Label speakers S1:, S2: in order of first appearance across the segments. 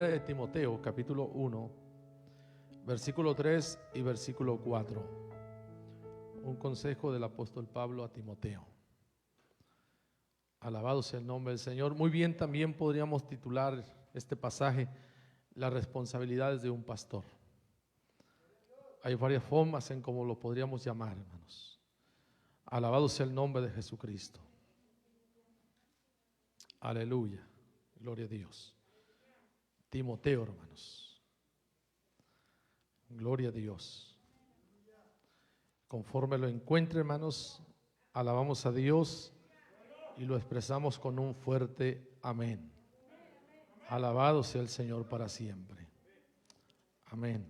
S1: De Timoteo, capítulo 1, versículo 3 y versículo 4. Un consejo del apóstol Pablo a Timoteo. Alabado sea el nombre del Señor. Muy bien, también podríamos titular este pasaje: las responsabilidades de un pastor. Hay varias formas en cómo lo podríamos llamar, hermanos. Alabado sea el nombre de Jesucristo. Aleluya, gloria a Dios. Timoteo, hermanos, gloria a Dios. Conforme lo encuentre, hermanos, alabamos a Dios y lo expresamos con un fuerte amén. Alabado sea el Señor para siempre. Amén.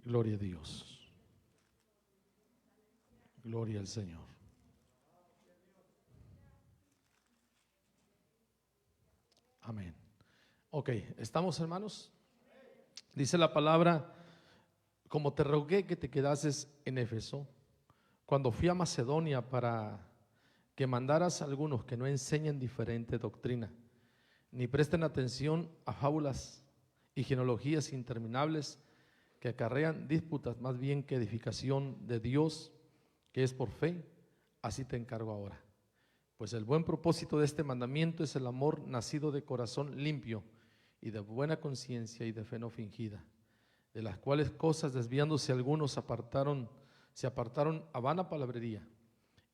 S1: Gloria a Dios. Gloria al Señor. Amén. Ok, ¿estamos, hermanos? Dice la palabra: como te rogué que te quedases en Éfeso, cuando fui a Macedonia, para que mandaras a algunos que no enseñen diferente doctrina, ni presten atención a fábulas y genealogías interminables que acarrean disputas más bien que edificación de Dios, que es por fe. Así te encargo ahora. Pues el buen propósito de este mandamiento es el amor nacido de corazón limpio y de buena conciencia y de fe no fingida, de las cuales cosas desviándose algunos se apartaron a vana palabrería,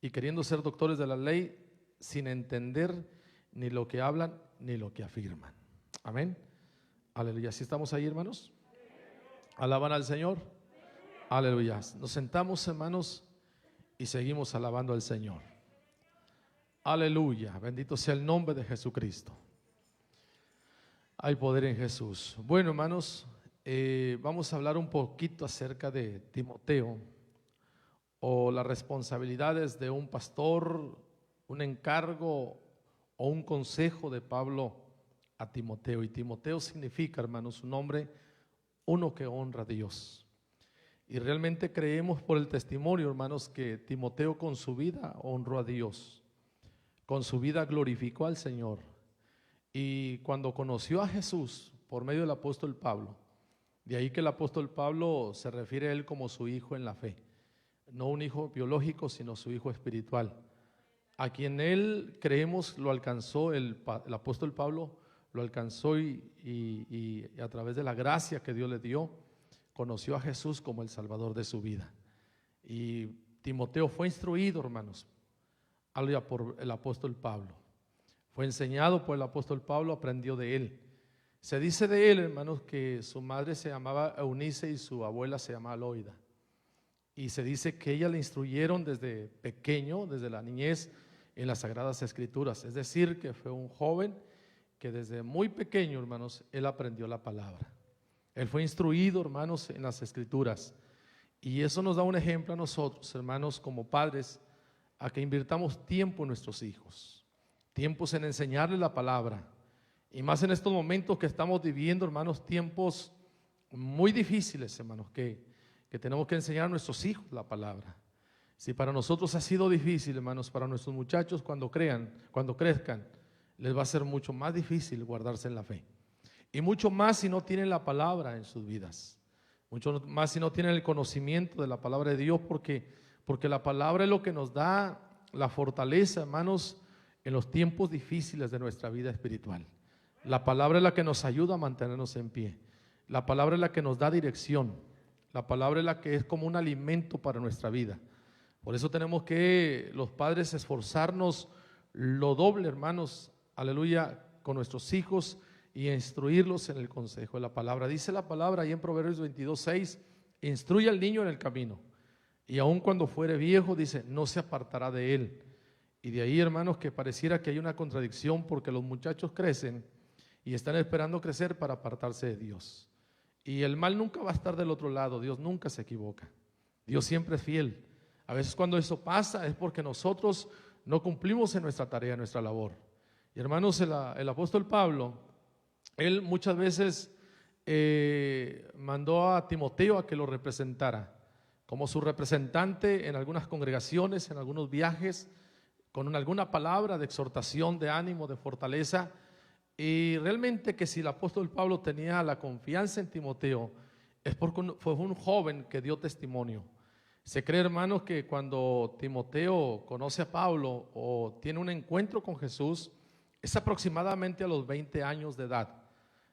S1: y queriendo ser doctores de la ley, sin entender ni lo que hablan ni lo que afirman. Amén. Aleluya. ¿Sí estamos ahí, hermanos? ¿Alaban al Señor? Aleluya. Nos sentamos, hermanos, y seguimos alabando al Señor. Aleluya. Bendito sea el nombre de Jesucristo. Hay poder en Jesús. Bueno, hermanos, vamos a hablar un poquito acerca de Timoteo, o las responsabilidades de un pastor, un encargo o un consejo de Pablo a Timoteo. Y Timoteo significa, hermanos, un nombre, uno que honra a Dios. Y realmente creemos por el testimonio, hermanos, que Timoteo con su vida honró a Dios, con su vida glorificó al Señor. Y cuando conoció a Jesús por medio del apóstol Pablo, de ahí que el apóstol Pablo se refiere a él como su hijo en la fe, no un hijo biológico, sino su hijo espiritual, a quien él creemos lo alcanzó, el apóstol Pablo lo alcanzó y a través de la gracia que Dios le dio, conoció a Jesús como el Salvador de su vida. Y Timoteo fue instruido, hermanos, por el apóstol Pablo. Fue enseñado por el apóstol Pablo, aprendió de él. Se dice de él, hermanos, que su madre se llamaba Eunice y su abuela se llamaba Loida. Y se dice que ella le instruyeron desde pequeño, desde la niñez, en las Sagradas Escrituras. Es decir, que fue un joven que desde muy pequeño, hermanos, él aprendió la palabra. Él fue instruido, hermanos, en las Escrituras. Y eso nos da un ejemplo a nosotros, hermanos, como padres, a que invirtamos tiempo en nuestros hijos, tiempos en enseñarles la palabra. Y más en estos momentos que estamos viviendo, hermanos, tiempos muy difíciles, hermanos, que tenemos que enseñar a nuestros hijos la palabra. Si para nosotros ha sido difícil, hermanos, para nuestros muchachos cuando crezcan, les va a ser mucho más difícil guardarse en la fe. Y mucho más si no tienen la palabra en sus vidas. Mucho más si no tienen el conocimiento de la palabra de Dios, porque la palabra es lo que nos da la fortaleza, hermanos, en los tiempos difíciles de nuestra vida espiritual. La palabra es la que nos ayuda a mantenernos en pie. La palabra es la que nos da dirección. La palabra es la que es como un alimento para nuestra vida. Por eso tenemos que los padres esforzarnos lo doble, hermanos, aleluya, con nuestros hijos y instruirlos en el consejo de la palabra. Dice la palabra ahí en Proverbios 22:6, instruye al niño en el camino, y aun cuando fuere viejo, dice, no se apartará de él. Y de ahí, hermanos, que pareciera que hay una contradicción, porque los muchachos crecen y están esperando crecer para apartarse de Dios. Y el mal nunca va a estar del otro lado. Dios nunca se equivoca. Dios siempre es fiel. A veces cuando eso pasa es porque nosotros no cumplimos en nuestra tarea, en nuestra labor. Y hermanos, el apóstol Pablo, él muchas veces mandó a Timoteo a que lo representara como su representante en algunas congregaciones, en algunos viajes, con alguna palabra de exhortación, de ánimo, de fortaleza. Y realmente que si el apóstol Pablo tenía la confianza en Timoteo, es porque fue un joven que dio testimonio. Se cree, hermanos, que cuando Timoteo conoce a Pablo o tiene un encuentro con Jesús, es aproximadamente a los 20 años de edad.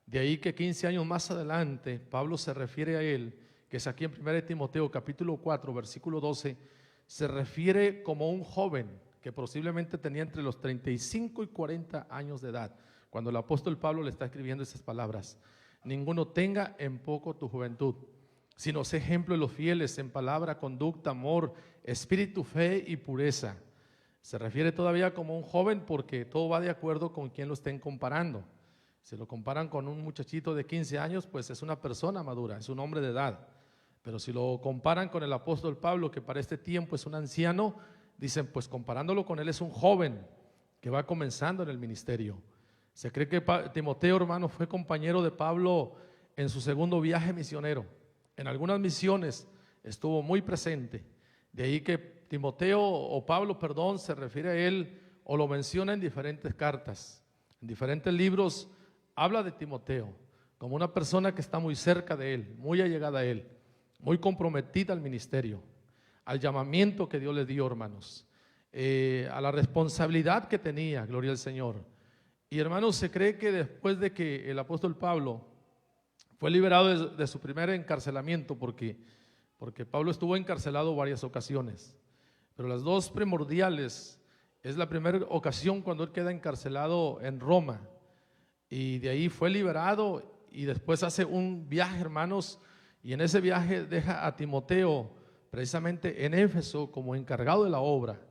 S1: De ahí que 15 años más adelante, Pablo se refiere a él, que es aquí en 1 Timoteo capítulo 4, versículo 12, se refiere como un joven que posiblemente tenía entre los 35 y 40 años de edad, cuando el apóstol Pablo le está escribiendo esas palabras. Ninguno tenga en poco tu juventud, sino sé ejemplo de los fieles en palabra, conducta, amor, espíritu, fe y pureza. Se refiere todavía como un joven porque todo va de acuerdo con quien lo estén comparando. Si lo comparan con un muchachito de 15 años, pues es una persona madura, es un hombre de edad. Pero si lo comparan con el apóstol Pablo, que para este tiempo es un anciano, dicen, pues comparándolo con él es un joven que va comenzando en el ministerio. Se cree que Timoteo, hermano, fue compañero de Pablo en su segundo viaje misionero. En algunas misiones estuvo muy presente. De ahí que Timoteo o Pablo, perdón, se refiere a él o lo menciona en diferentes cartas. En diferentes libros habla de Timoteo como una persona que está muy cerca de él, muy allegada a él, muy comprometida al ministerio, al llamamiento que Dios le dio, hermanos, a la responsabilidad que tenía, gloria al Señor. Y hermanos, se cree que después de que el apóstol Pablo fue liberado de su primer encarcelamiento, porque Pablo estuvo encarcelado varias ocasiones, pero las dos primordiales es la primera ocasión cuando él queda encarcelado en Roma, y de ahí fue liberado y después hace un viaje, hermanos, y en ese viaje deja a Timoteo precisamente en Éfeso como encargado de la obra,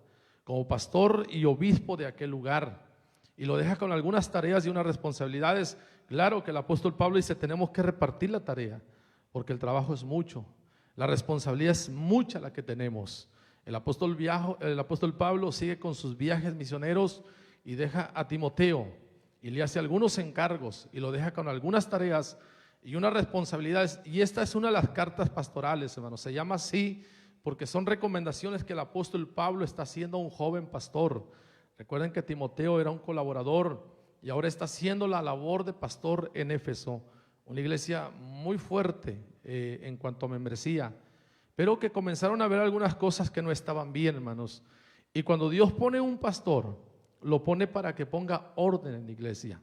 S1: como pastor y obispo de aquel lugar. Y lo deja con algunas tareas y unas responsabilidades. Claro que el apóstol Pablo dice, tenemos que repartir la tarea, porque el trabajo es mucho, la responsabilidad es mucha la que tenemos. El apóstol Pablo sigue con sus viajes misioneros y deja a Timoteo y le hace algunos encargos y lo deja con algunas tareas y unas responsabilidades. Y esta es una de las cartas pastorales, hermanos. Se llama así porque son recomendaciones que el apóstol Pablo está haciendo a un joven pastor. Recuerden que Timoteo era un colaborador y ahora está haciendo la labor de pastor en Éfeso, una iglesia muy fuerte en cuanto a membresía, pero que comenzaron a ver algunas cosas que no estaban bien, hermanos. Y cuando Dios pone un pastor, lo pone para que ponga orden en la iglesia,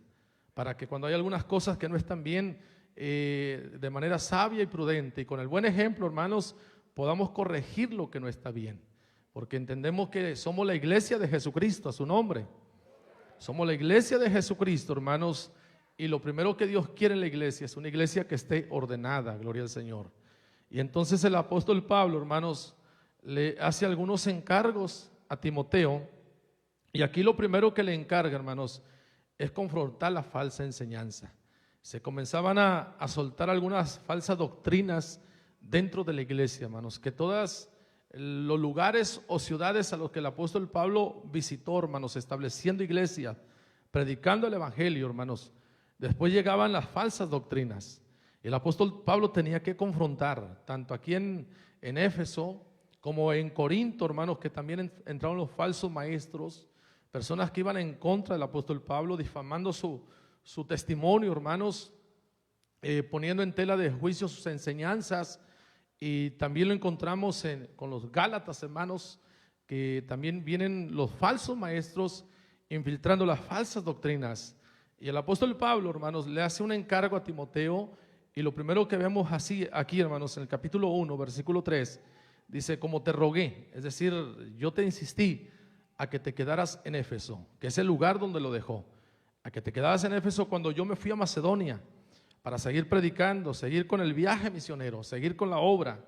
S1: para que cuando hay algunas cosas que no están bien, de manera sabia y prudente y con el buen ejemplo, hermanos, podamos corregir lo que no está bien. Porque entendemos que somos la iglesia de Jesucristo, a su nombre. Somos la iglesia de Jesucristo, hermanos, y lo primero que Dios quiere en la iglesia es una iglesia que esté ordenada, gloria al Señor. Y entonces el apóstol Pablo, hermanos, le hace algunos encargos a Timoteo, y aquí lo primero que le encarga, hermanos, es confrontar la falsa enseñanza. Se comenzaban a soltar algunas falsas doctrinas dentro de la iglesia, hermanos, que todas los lugares o ciudades a los que el apóstol Pablo visitó, hermanos, estableciendo iglesias, predicando el evangelio, hermanos, después llegaban las falsas doctrinas. El apóstol Pablo tenía que confrontar, tanto aquí en Éfeso como en Corinto, hermanos, que también entraron los falsos maestros, personas que iban en contra del apóstol Pablo, difamando su testimonio, hermanos, poniendo en tela de juicio sus enseñanzas. Y también lo encontramos con los Gálatas, hermanos, que también vienen los falsos maestros infiltrando las falsas doctrinas. Y el apóstol Pablo, hermanos, le hace un encargo a Timoteo, y lo primero que vemos así aquí, hermanos, en el capítulo 1, versículo 3, dice, como te rogué, es decir, yo te insistí a que te quedaras en Éfeso, que es el lugar donde lo dejó, a que te quedaras en Éfeso cuando yo me fui a Macedonia, para seguir predicando, seguir con el viaje misionero, seguir con la obra.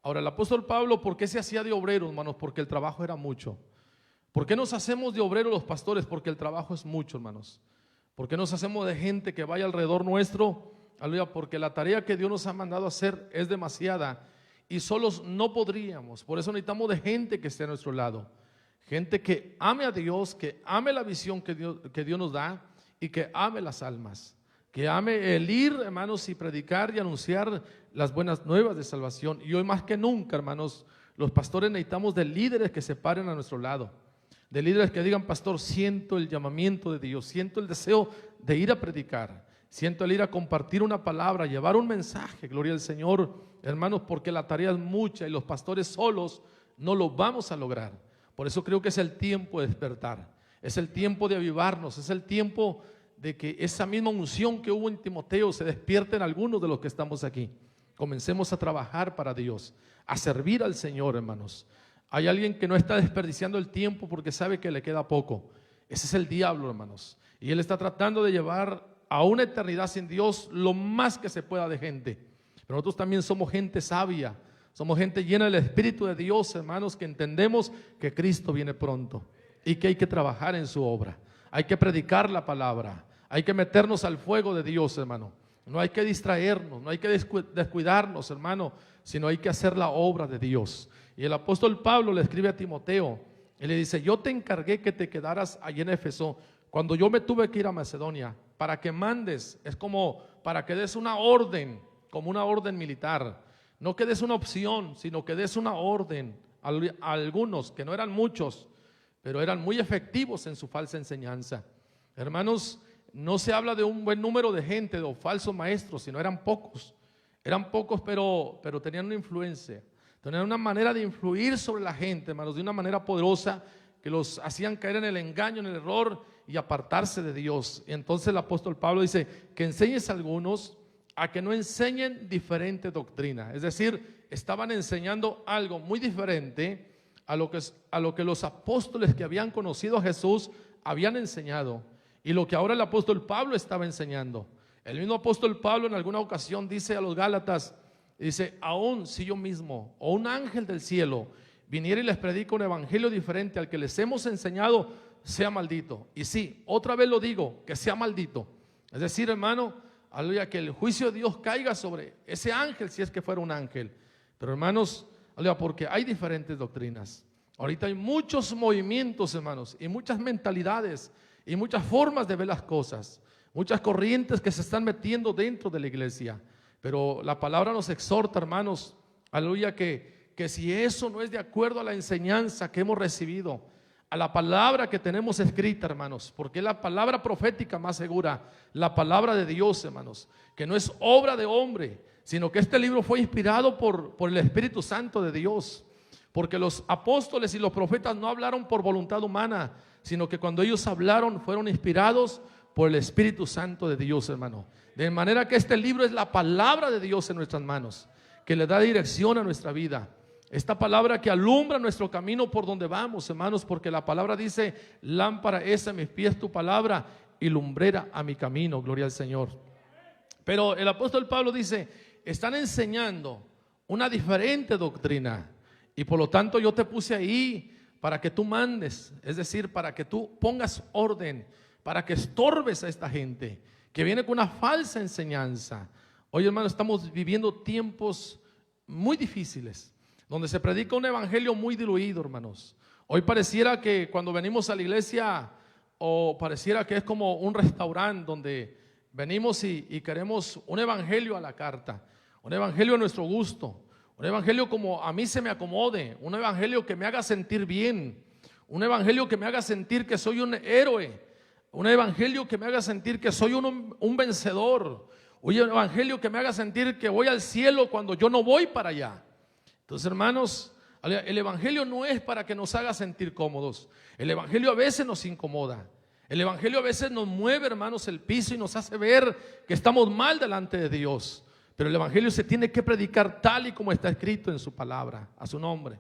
S1: Ahora, el apóstol Pablo, ¿por qué se hacía de obrero, hermanos? Porque el trabajo era mucho. ¿Por qué nos hacemos de obreros los pastores? Porque el trabajo es mucho, hermanos. ¿Por qué nos hacemos de gente que vaya alrededor nuestro? Aleluya, porque la tarea que Dios nos ha mandado a hacer es demasiada y solos no podríamos. Por eso necesitamos de gente que esté a nuestro lado, gente que ame a Dios, que ame la visión que Dios nos da y que ame las almas. Que ame el ir, hermanos, y predicar y anunciar las buenas nuevas de salvación. Y hoy más que nunca, hermanos, los pastores necesitamos de líderes que se paren a nuestro lado, de líderes que digan: pastor, siento el llamamiento de Dios, siento el deseo de ir a predicar, siento el ir a compartir una palabra, llevar un mensaje, gloria al Señor, hermanos, porque la tarea es mucha y los pastores solos no lo vamos a lograr. Por eso creo que es el tiempo de despertar, es el tiempo de avivarnos, es el tiempo de que esa misma unción que hubo en Timoteo se despierte en algunos de los que estamos aquí. Comencemos a trabajar para Dios, a servir al Señor, hermanos. Hay alguien que no está desperdiciando el tiempo porque sabe que le queda poco. Ese es el diablo, hermanos, y él está tratando de llevar a una eternidad sin Dios lo más que se pueda de gente. Pero nosotros también somos gente sabia, somos gente llena del Espíritu de Dios, hermanos, que entendemos que Cristo viene pronto y que hay que trabajar en su obra. Hay que predicar la palabra, hay que meternos al fuego de Dios, hermano. No hay que distraernos, no hay que descuidarnos, hermano, sino hay que hacer la obra de Dios. Y el apóstol Pablo le escribe a Timoteo y le dice: yo te encargué que te quedaras allí en Éfeso cuando yo me tuve que ir a Macedonia, para que mandes, es como para que des una orden, como una orden militar. No que des una opción, sino que des una orden a algunos, que no eran muchos, pero eran muy efectivos en su falsa enseñanza. Hermanos, no se habla de un buen número de gente o falsos maestros, sino eran pocos, pero tenían una influencia, tenían una manera de influir sobre la gente, hermanos, de una manera poderosa, que los hacían caer en el engaño, en el error y apartarse de Dios. Y entonces el apóstol Pablo dice: que enseñes a algunos a que no enseñen diferente doctrina. Es decir, estaban enseñando algo muy diferente a lo que los apóstoles que habían conocido a Jesús habían enseñado, y lo que ahora el apóstol Pablo estaba enseñando. El mismo apóstol Pablo en alguna ocasión dice a los Gálatas, dice: aún si yo mismo o un ángel del cielo viniera y les predica un evangelio diferente al que les hemos enseñado, sea maldito. Y sí, otra vez lo digo, que sea maldito. Es decir, hermano, aleluya, que el juicio de Dios caiga sobre ese ángel, si es que fuera un ángel. Pero hermanos, aleluya, porque hay diferentes doctrinas. Ahorita hay muchos movimientos, hermanos, y muchas mentalidades y muchas formas de ver las cosas, muchas corrientes que se están metiendo dentro de la iglesia. Pero la palabra nos exhorta, hermanos, aleluya, que si eso no es de acuerdo a la enseñanza que hemos recibido, a la palabra que tenemos escrita, hermanos, porque es la palabra profética más segura, la palabra de Dios, hermanos, que no es obra de hombre, sino que este libro fue inspirado por el Espíritu Santo de Dios, porque los apóstoles y los profetas no hablaron por voluntad humana, sino que cuando ellos hablaron fueron inspirados por el Espíritu Santo de Dios, hermano. De manera que este libro es la palabra de Dios en nuestras manos, que le da dirección a nuestra vida. Esta palabra que alumbra nuestro camino por donde vamos, hermanos, porque la palabra dice: lámpara es a mis pies tu palabra y lumbrera a mi camino, gloria al Señor. Pero el apóstol Pablo dice: están enseñando una diferente doctrina, y por lo tanto yo te puse ahí para que tú mandes, es decir, para que tú pongas orden, para que estorbes a esta gente que viene con una falsa enseñanza. Hoy, hermanos, estamos viviendo tiempos muy difíciles, donde se predica un evangelio muy diluido, hermanos. Hoy pareciera que cuando venimos a la iglesia, o pareciera que es como un restaurante donde venimos y queremos un evangelio a la carta, un evangelio a nuestro gusto, un evangelio como a mí se me acomode, un evangelio que me haga sentir bien, un evangelio que me haga sentir que soy un héroe, un evangelio que me haga sentir que soy un vencedor, un evangelio que me haga sentir que voy al cielo cuando yo no voy para allá. Entonces, hermanos, el evangelio no es para que nos haga sentir cómodos. El evangelio a veces nos incomoda. El evangelio a veces nos mueve, hermanos, el piso y nos hace ver que estamos mal delante de Dios. Pero el evangelio se tiene que predicar tal y como está escrito en su palabra, a su nombre.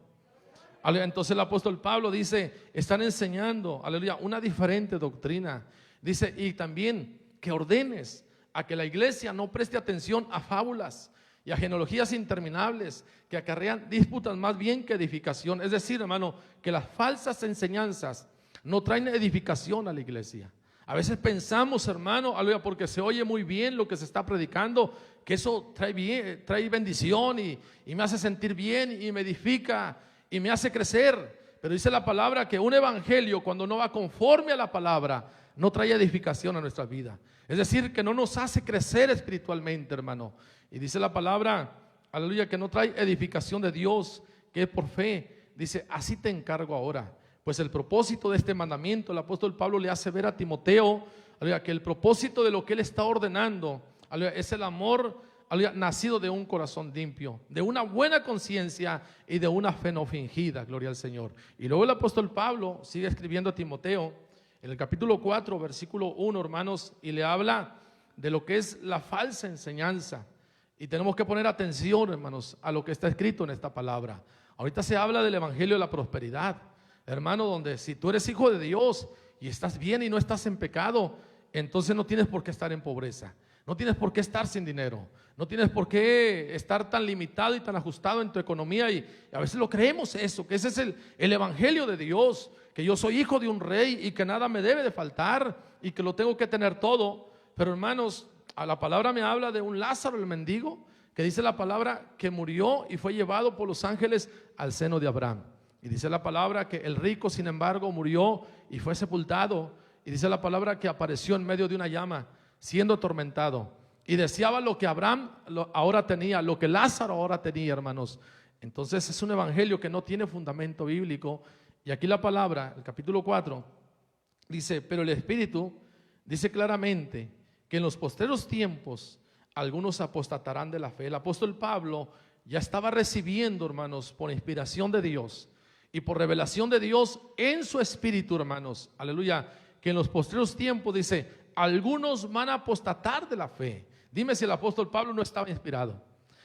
S1: Entonces el apóstol Pablo dice: están enseñando, aleluya, una diferente doctrina. Dice: y también que ordenes a que la iglesia no preste atención a fábulas y a genealogías interminables que acarrean disputas más bien que edificación. Es decir, hermano, que las falsas enseñanzas no traen edificación a la iglesia. A veces pensamos, hermano, aleluya, porque se oye muy bien lo que se está predicando, que eso trae bendición y me hace sentir bien y me edifica y me hace crecer. Pero dice la palabra que un evangelio, cuando no va conforme a la palabra, no trae edificación a nuestra vida. Es decir, que no nos hace crecer espiritualmente, hermano. Y dice la palabra, aleluya, que no trae edificación de Dios, que es por fe. Dice: así te encargo ahora, Pues el propósito de este mandamiento, el apóstol Pablo le hace ver a Timoteo, que el propósito de lo que él está ordenando es el amor nacido de un corazón limpio, de una buena conciencia y de una fe no fingida, gloria al Señor. Y luego el apóstol Pablo sigue escribiendo a Timoteo en el capítulo 4, versículo 1, hermanos, y le habla de lo que es la falsa enseñanza. Y tenemos que poner atención, hermanos, a lo que está escrito en esta palabra. Ahorita se habla del evangelio de la prosperidad, hermano, donde si tú eres hijo de Dios y estás bien y no estás en pecado, entonces no tienes por qué estar en pobreza, no tienes por qué estar sin dinero, no tienes por qué estar tan limitado y tan ajustado en tu economía. Y a veces lo creemos eso, que ese es el evangelio de Dios, que yo soy hijo de un rey y que nada me debe de faltar y que lo tengo que tener todo. Pero hermanos, a la palabra me habla de un Lázaro, el mendigo, que dice la palabra que murió y fue llevado por los ángeles al seno de Abraham. Y dice la palabra que el rico, sin embargo, murió y fue sepultado. Y dice la palabra que apareció en medio de una llama, siendo atormentado. Y deseaba lo que Abraham ahora tenía, lo que Lázaro ahora tenía, hermanos. Entonces es un evangelio que no tiene fundamento bíblico. Y aquí la palabra, el capítulo 4, dice, pero el Espíritu dice claramente que en los postreros tiempos algunos apostatarán de la fe. El apóstol Pablo ya estaba recibiendo, hermanos, por inspiración de Dios y por revelación de Dios en su espíritu, hermanos, aleluya, que en los postreros tiempos, dice, algunos van a apostatar de la fe. Dime si el apóstol Pablo no estaba inspirado.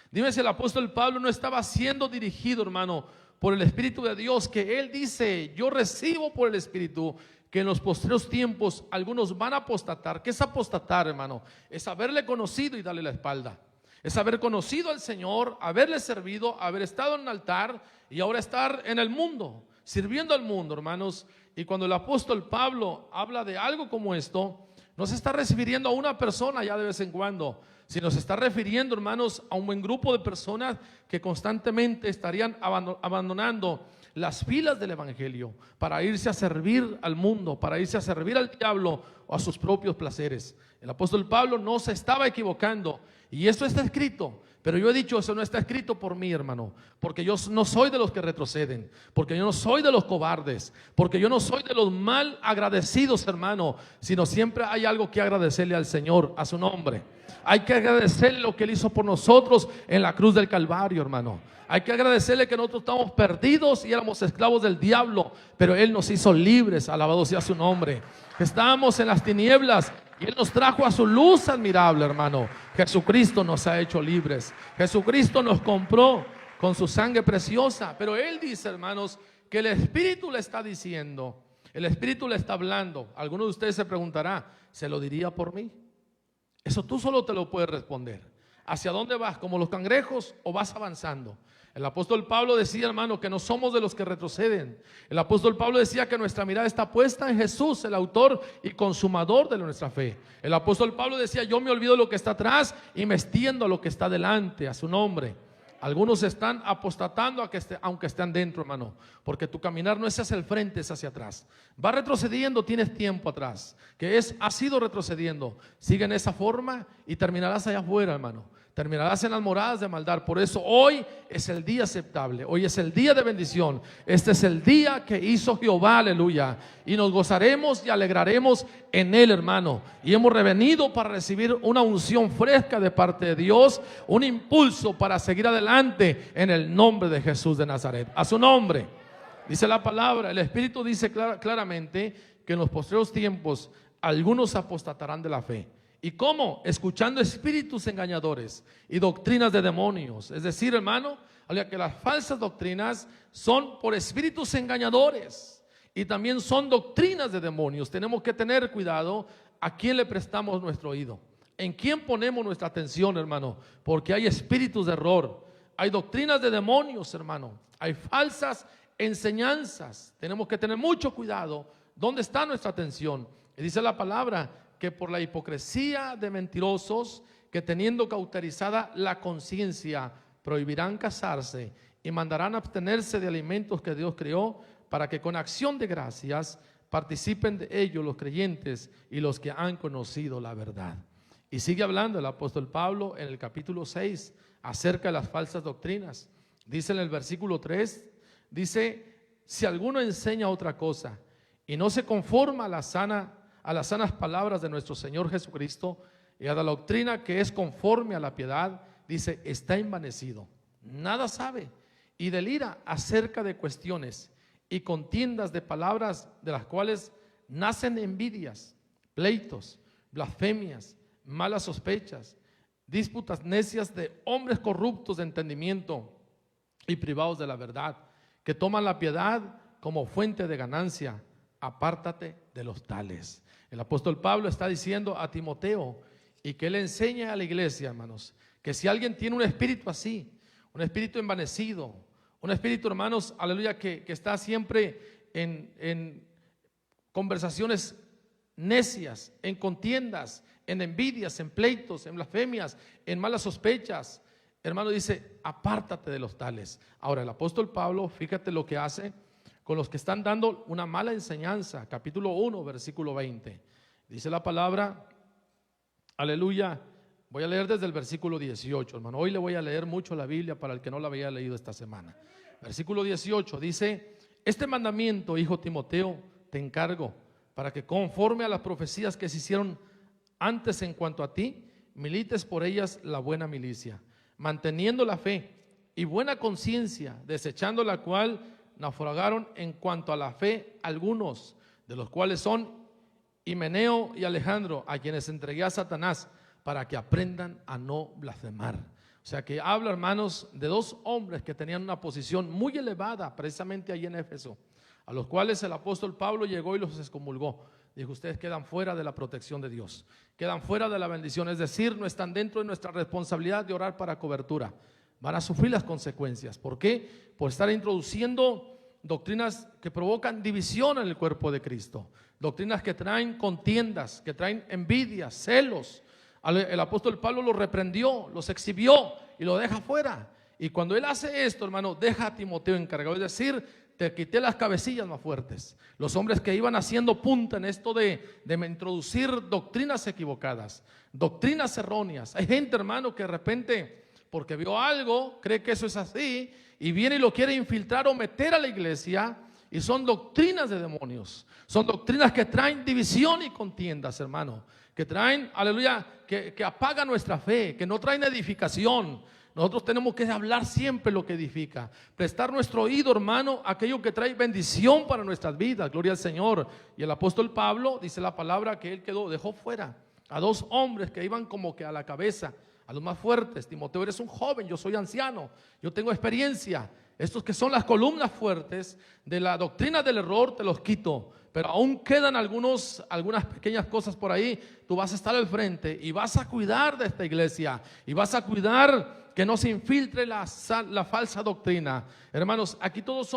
S1: Dime si el apóstol Pablo no estaba siendo dirigido, hermano, por el Espíritu de Dios, que él dice, yo recibo por el Espíritu que en los postreros tiempos algunos van a apostatar. ¿Qué es apostatar, hermano? Es haberle conocido y darle la espalda. Es haber conocido al Señor, haberle servido, haber estado en el altar y ahora estar en el mundo, sirviendo al mundo, hermanos. Y cuando el apóstol Pablo habla de algo como esto, no se está refiriendo a una persona ya de vez en cuando, sino se está refiriendo, hermanos, a un buen grupo de personas que constantemente estarían abandonando las filas del evangelio para irse a servir al mundo, para irse a servir al diablo o a sus propios placeres. El apóstol Pablo no se estaba equivocando y esto está escrito. Pero yo he dicho, eso no está escrito por mí, hermano, porque yo no soy de los que retroceden, porque yo no soy de los cobardes, porque yo no soy de los mal agradecidos, hermano, sino siempre hay algo que agradecerle al Señor, a su nombre. Hay que agradecerle lo que Él hizo por nosotros en la cruz del Calvario, hermano. Hay que agradecerle que nosotros estábamos perdidos y éramos esclavos del diablo, pero Él nos hizo libres, alabado sea su nombre. Estábamos en las tinieblas y Él nos trajo a su luz admirable, hermano. Jesucristo nos ha hecho libres. Jesucristo nos compró con su sangre preciosa. Pero Él dice, hermanos, que el Espíritu le está diciendo, el Espíritu le está hablando. Alguno de ustedes se preguntará, ¿se lo diría por mí? Eso tú solo te lo puedes responder. ¿Hacia dónde vas? ¿Como los cangrejos o vas avanzando? El apóstol Pablo decía, hermano, que no somos de los que retroceden. El apóstol Pablo decía que nuestra mirada está puesta en Jesús, el autor y consumador de nuestra fe. El apóstol Pablo decía, yo me olvido de lo que está atrás y me extiendo a lo que está delante, a su nombre. Algunos están apostatando aunque estén dentro, hermano, porque tu caminar no es hacia el frente, es hacia atrás. Va retrocediendo, tienes tiempo atrás, has ido retrocediendo. Sigue en esa forma y terminarás allá afuera, hermano. Terminarás en las moradas de maldad. Por eso hoy es el día aceptable, hoy es el día de bendición. Este es el día que hizo Jehová, aleluya. Y nos gozaremos y alegraremos en él, hermano. Y hemos revenido para recibir una unción fresca de parte de Dios, un impulso para seguir adelante en el nombre de Jesús de Nazaret. A su nombre. Dice la palabra, el Espíritu dice claramente que en los postreros tiempos algunos apostatarán de la fe. ¿Y cómo? Escuchando espíritus engañadores y doctrinas de demonios. Es decir, hermano, que las falsas doctrinas son por espíritus engañadores y también son doctrinas de demonios. Tenemos que tener cuidado a quién le prestamos nuestro oído, en quién ponemos nuestra atención, hermano, porque hay espíritus de error, hay doctrinas de demonios, hermano, hay falsas enseñanzas. Tenemos que tener mucho cuidado dónde está nuestra atención. Y dice la palabra que por la hipocresía de mentirosos, que teniendo cauterizada la conciencia, prohibirán casarse y mandarán abstenerse de alimentos que Dios creó, para que con acción de gracias participen de ellos los creyentes y los que han conocido la verdad. Y sigue hablando el apóstol Pablo en el capítulo 6 acerca de las falsas doctrinas. Dice en el versículo 3, dice, si alguno enseña otra cosa y no se conforma a las sanas palabras de nuestro Señor Jesucristo y a la doctrina que es conforme a la piedad, dice, está envanecido, nada sabe y delira acerca de cuestiones y contiendas de palabras, de las cuales nacen envidias, pleitos, blasfemias, malas sospechas, disputas necias de hombres corruptos de entendimiento y privados de la verdad, que toman la piedad como fuente de ganancia. Apártate de los tales. El apóstol Pablo está diciendo a Timoteo, y que él enseña a la iglesia, hermanos, que si alguien tiene un espíritu así, un espíritu envanecido, un espíritu, hermanos, aleluya, que está siempre en conversaciones necias, en contiendas, en envidias, en pleitos, en blasfemias, en malas sospechas, hermano, dice, apártate de los tales. Ahora el apóstol Pablo, fíjate lo que hace con los que están dando una mala enseñanza. Capítulo 1, versículo 20. Dice la palabra, aleluya. Voy a leer desde el versículo 18, hermano. Hoy le voy a leer mucho la Biblia para el que no la había leído esta semana. Versículo 18 dice, este mandamiento, hijo Timoteo, te encargo, para que conforme a las profecías que se hicieron antes en cuanto a ti, milites por ellas la buena milicia, manteniendo la fe y buena conciencia, desechando la cual naufragaron en cuanto a la fe algunos, de los cuales son Himeneo y Alejandro, a quienes entregué a Satanás, para que aprendan a no blasfemar. O sea que habla, hermanos, de dos hombres que tenían una posición muy elevada, precisamente allí en Éfeso, a los cuales el apóstol Pablo llegó y los excomulgó. Dijo, ustedes quedan fuera de la protección de Dios, quedan fuera de la bendición, es decir, no están dentro de nuestra responsabilidad de orar para cobertura. Van a sufrir las consecuencias. ¿Por qué? Por estar introduciendo doctrinas que provocan división en el cuerpo de Cristo, doctrinas que traen contiendas, que traen envidias, celos. El apóstol Pablo los reprendió, los exhibió y lo deja fuera. Y cuando él hace esto, hermano, deja a Timoteo encargado, es decir, te quité las cabecillas más fuertes, los hombres que iban haciendo punta en esto de introducir doctrinas equivocadas, doctrinas erróneas. Hay gente, hermano, que de repente, porque vio algo, cree que eso es así y viene y lo quiere infiltrar o meter a la iglesia, y son doctrinas de demonios, son doctrinas que traen división y contiendas, hermano, que traen, aleluya, que apagan nuestra fe, que no traen edificación. Nosotros tenemos que hablar siempre lo que edifica, prestar nuestro oído, hermano, a aquello que trae bendición para nuestras vidas, gloria al Señor. Y el apóstol Pablo dice la palabra que él dejó fuera a dos hombres que iban como que a la cabeza, a los más fuertes. Timoteo, eres un joven, yo soy anciano, yo tengo experiencia. Estos que son las columnas fuertes de la doctrina del error te los quito, pero aún quedan algunas pequeñas cosas por ahí. Tú vas a estar al frente y vas a cuidar de esta iglesia y vas a cuidar que no se infiltre la falsa doctrina. Hermanos, aquí todos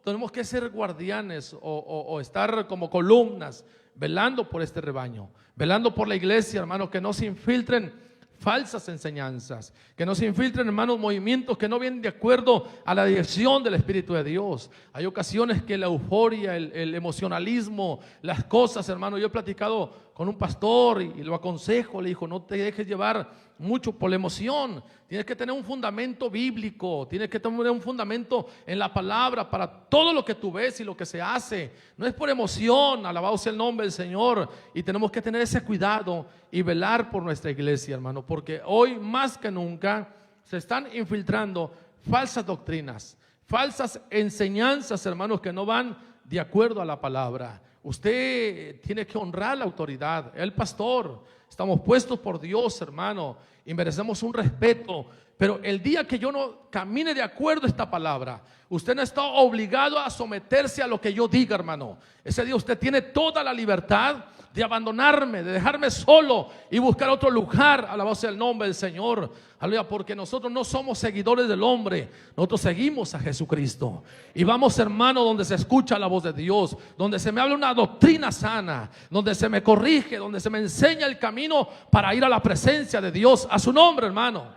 S1: tenemos que ser guardianes o estar como columnas, velando por este rebaño, velando por la iglesia, hermanos, que no se infiltren falsas enseñanzas, que no se infiltren, hermanos, movimientos que no vienen de acuerdo a la dirección del Espíritu de Dios. Hay ocasiones que la euforia, el emocionalismo, las cosas, hermano, yo he platicado con un pastor y lo aconsejo, le dijo, no te dejes llevar mucho por la emoción, tienes que tener un fundamento bíblico, tienes que tener un fundamento en la palabra para todo lo que tú ves y lo que se hace. No es por emoción, alabado sea el nombre del Señor, y tenemos que tener ese cuidado y velar por nuestra iglesia, hermano, porque hoy más que nunca se están infiltrando falsas doctrinas, falsas enseñanzas, hermanos, que no van de acuerdo a la palabra. Usted tiene que honrar la autoridad, el pastor. Estamos puestos por Dios, hermano, y merecemos un respeto. Pero el día que yo no camine de acuerdo a esta palabra, usted no está obligado a someterse a lo que yo diga, hermano. Ese día usted tiene toda la libertad de abandonarme, de dejarme solo y buscar otro lugar, alabado sea el nombre del Señor. Aleluya, porque nosotros no somos seguidores del hombre, nosotros seguimos a Jesucristo. Y vamos, hermano, donde se escucha la voz de Dios, donde se me habla una doctrina sana, donde se me corrige, donde se me enseña el camino para ir a la presencia de Dios, a su nombre, hermano.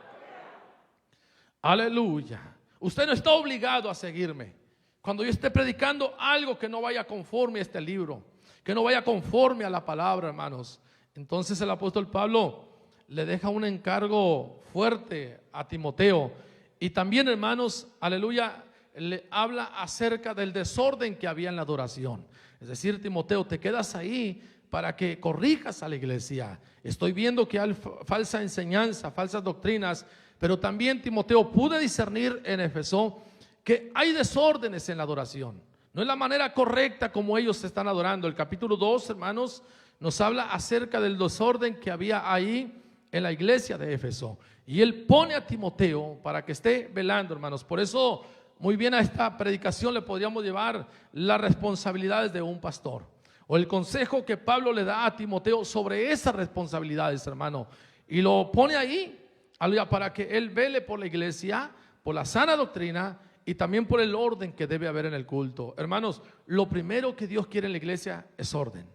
S1: Aleluya. Usted no está obligado a seguirme cuando yo esté predicando algo que no vaya conforme a este libro, que no vaya conforme a la palabra, hermanos. Entonces el apóstol Pablo le deja un encargo fuerte a Timoteo. Y también, hermanos, aleluya, le habla acerca del desorden que había en la adoración. Es decir, Timoteo, te quedas ahí para que corrijas a la iglesia. Estoy viendo que hay falsa enseñanza, falsas doctrinas, pero también, Timoteo, pude discernir en Éfeso que hay desórdenes en la adoración. No es la manera correcta como ellos se están adorando. El capítulo 2, hermanos, nos habla acerca del desorden que había ahí en la iglesia de Éfeso. Y él pone a Timoteo para que esté velando, hermanos. Por eso, muy bien, a esta predicación le podríamos llevar las responsabilidades de un pastor, o el consejo que Pablo le da a Timoteo sobre esas responsabilidades, hermano. Y lo pone ahí, aleluya, para que él vele por la iglesia, por la sana doctrina y también por el orden que debe haber en el culto. Hermanos, lo primero que Dios quiere en la iglesia es orden.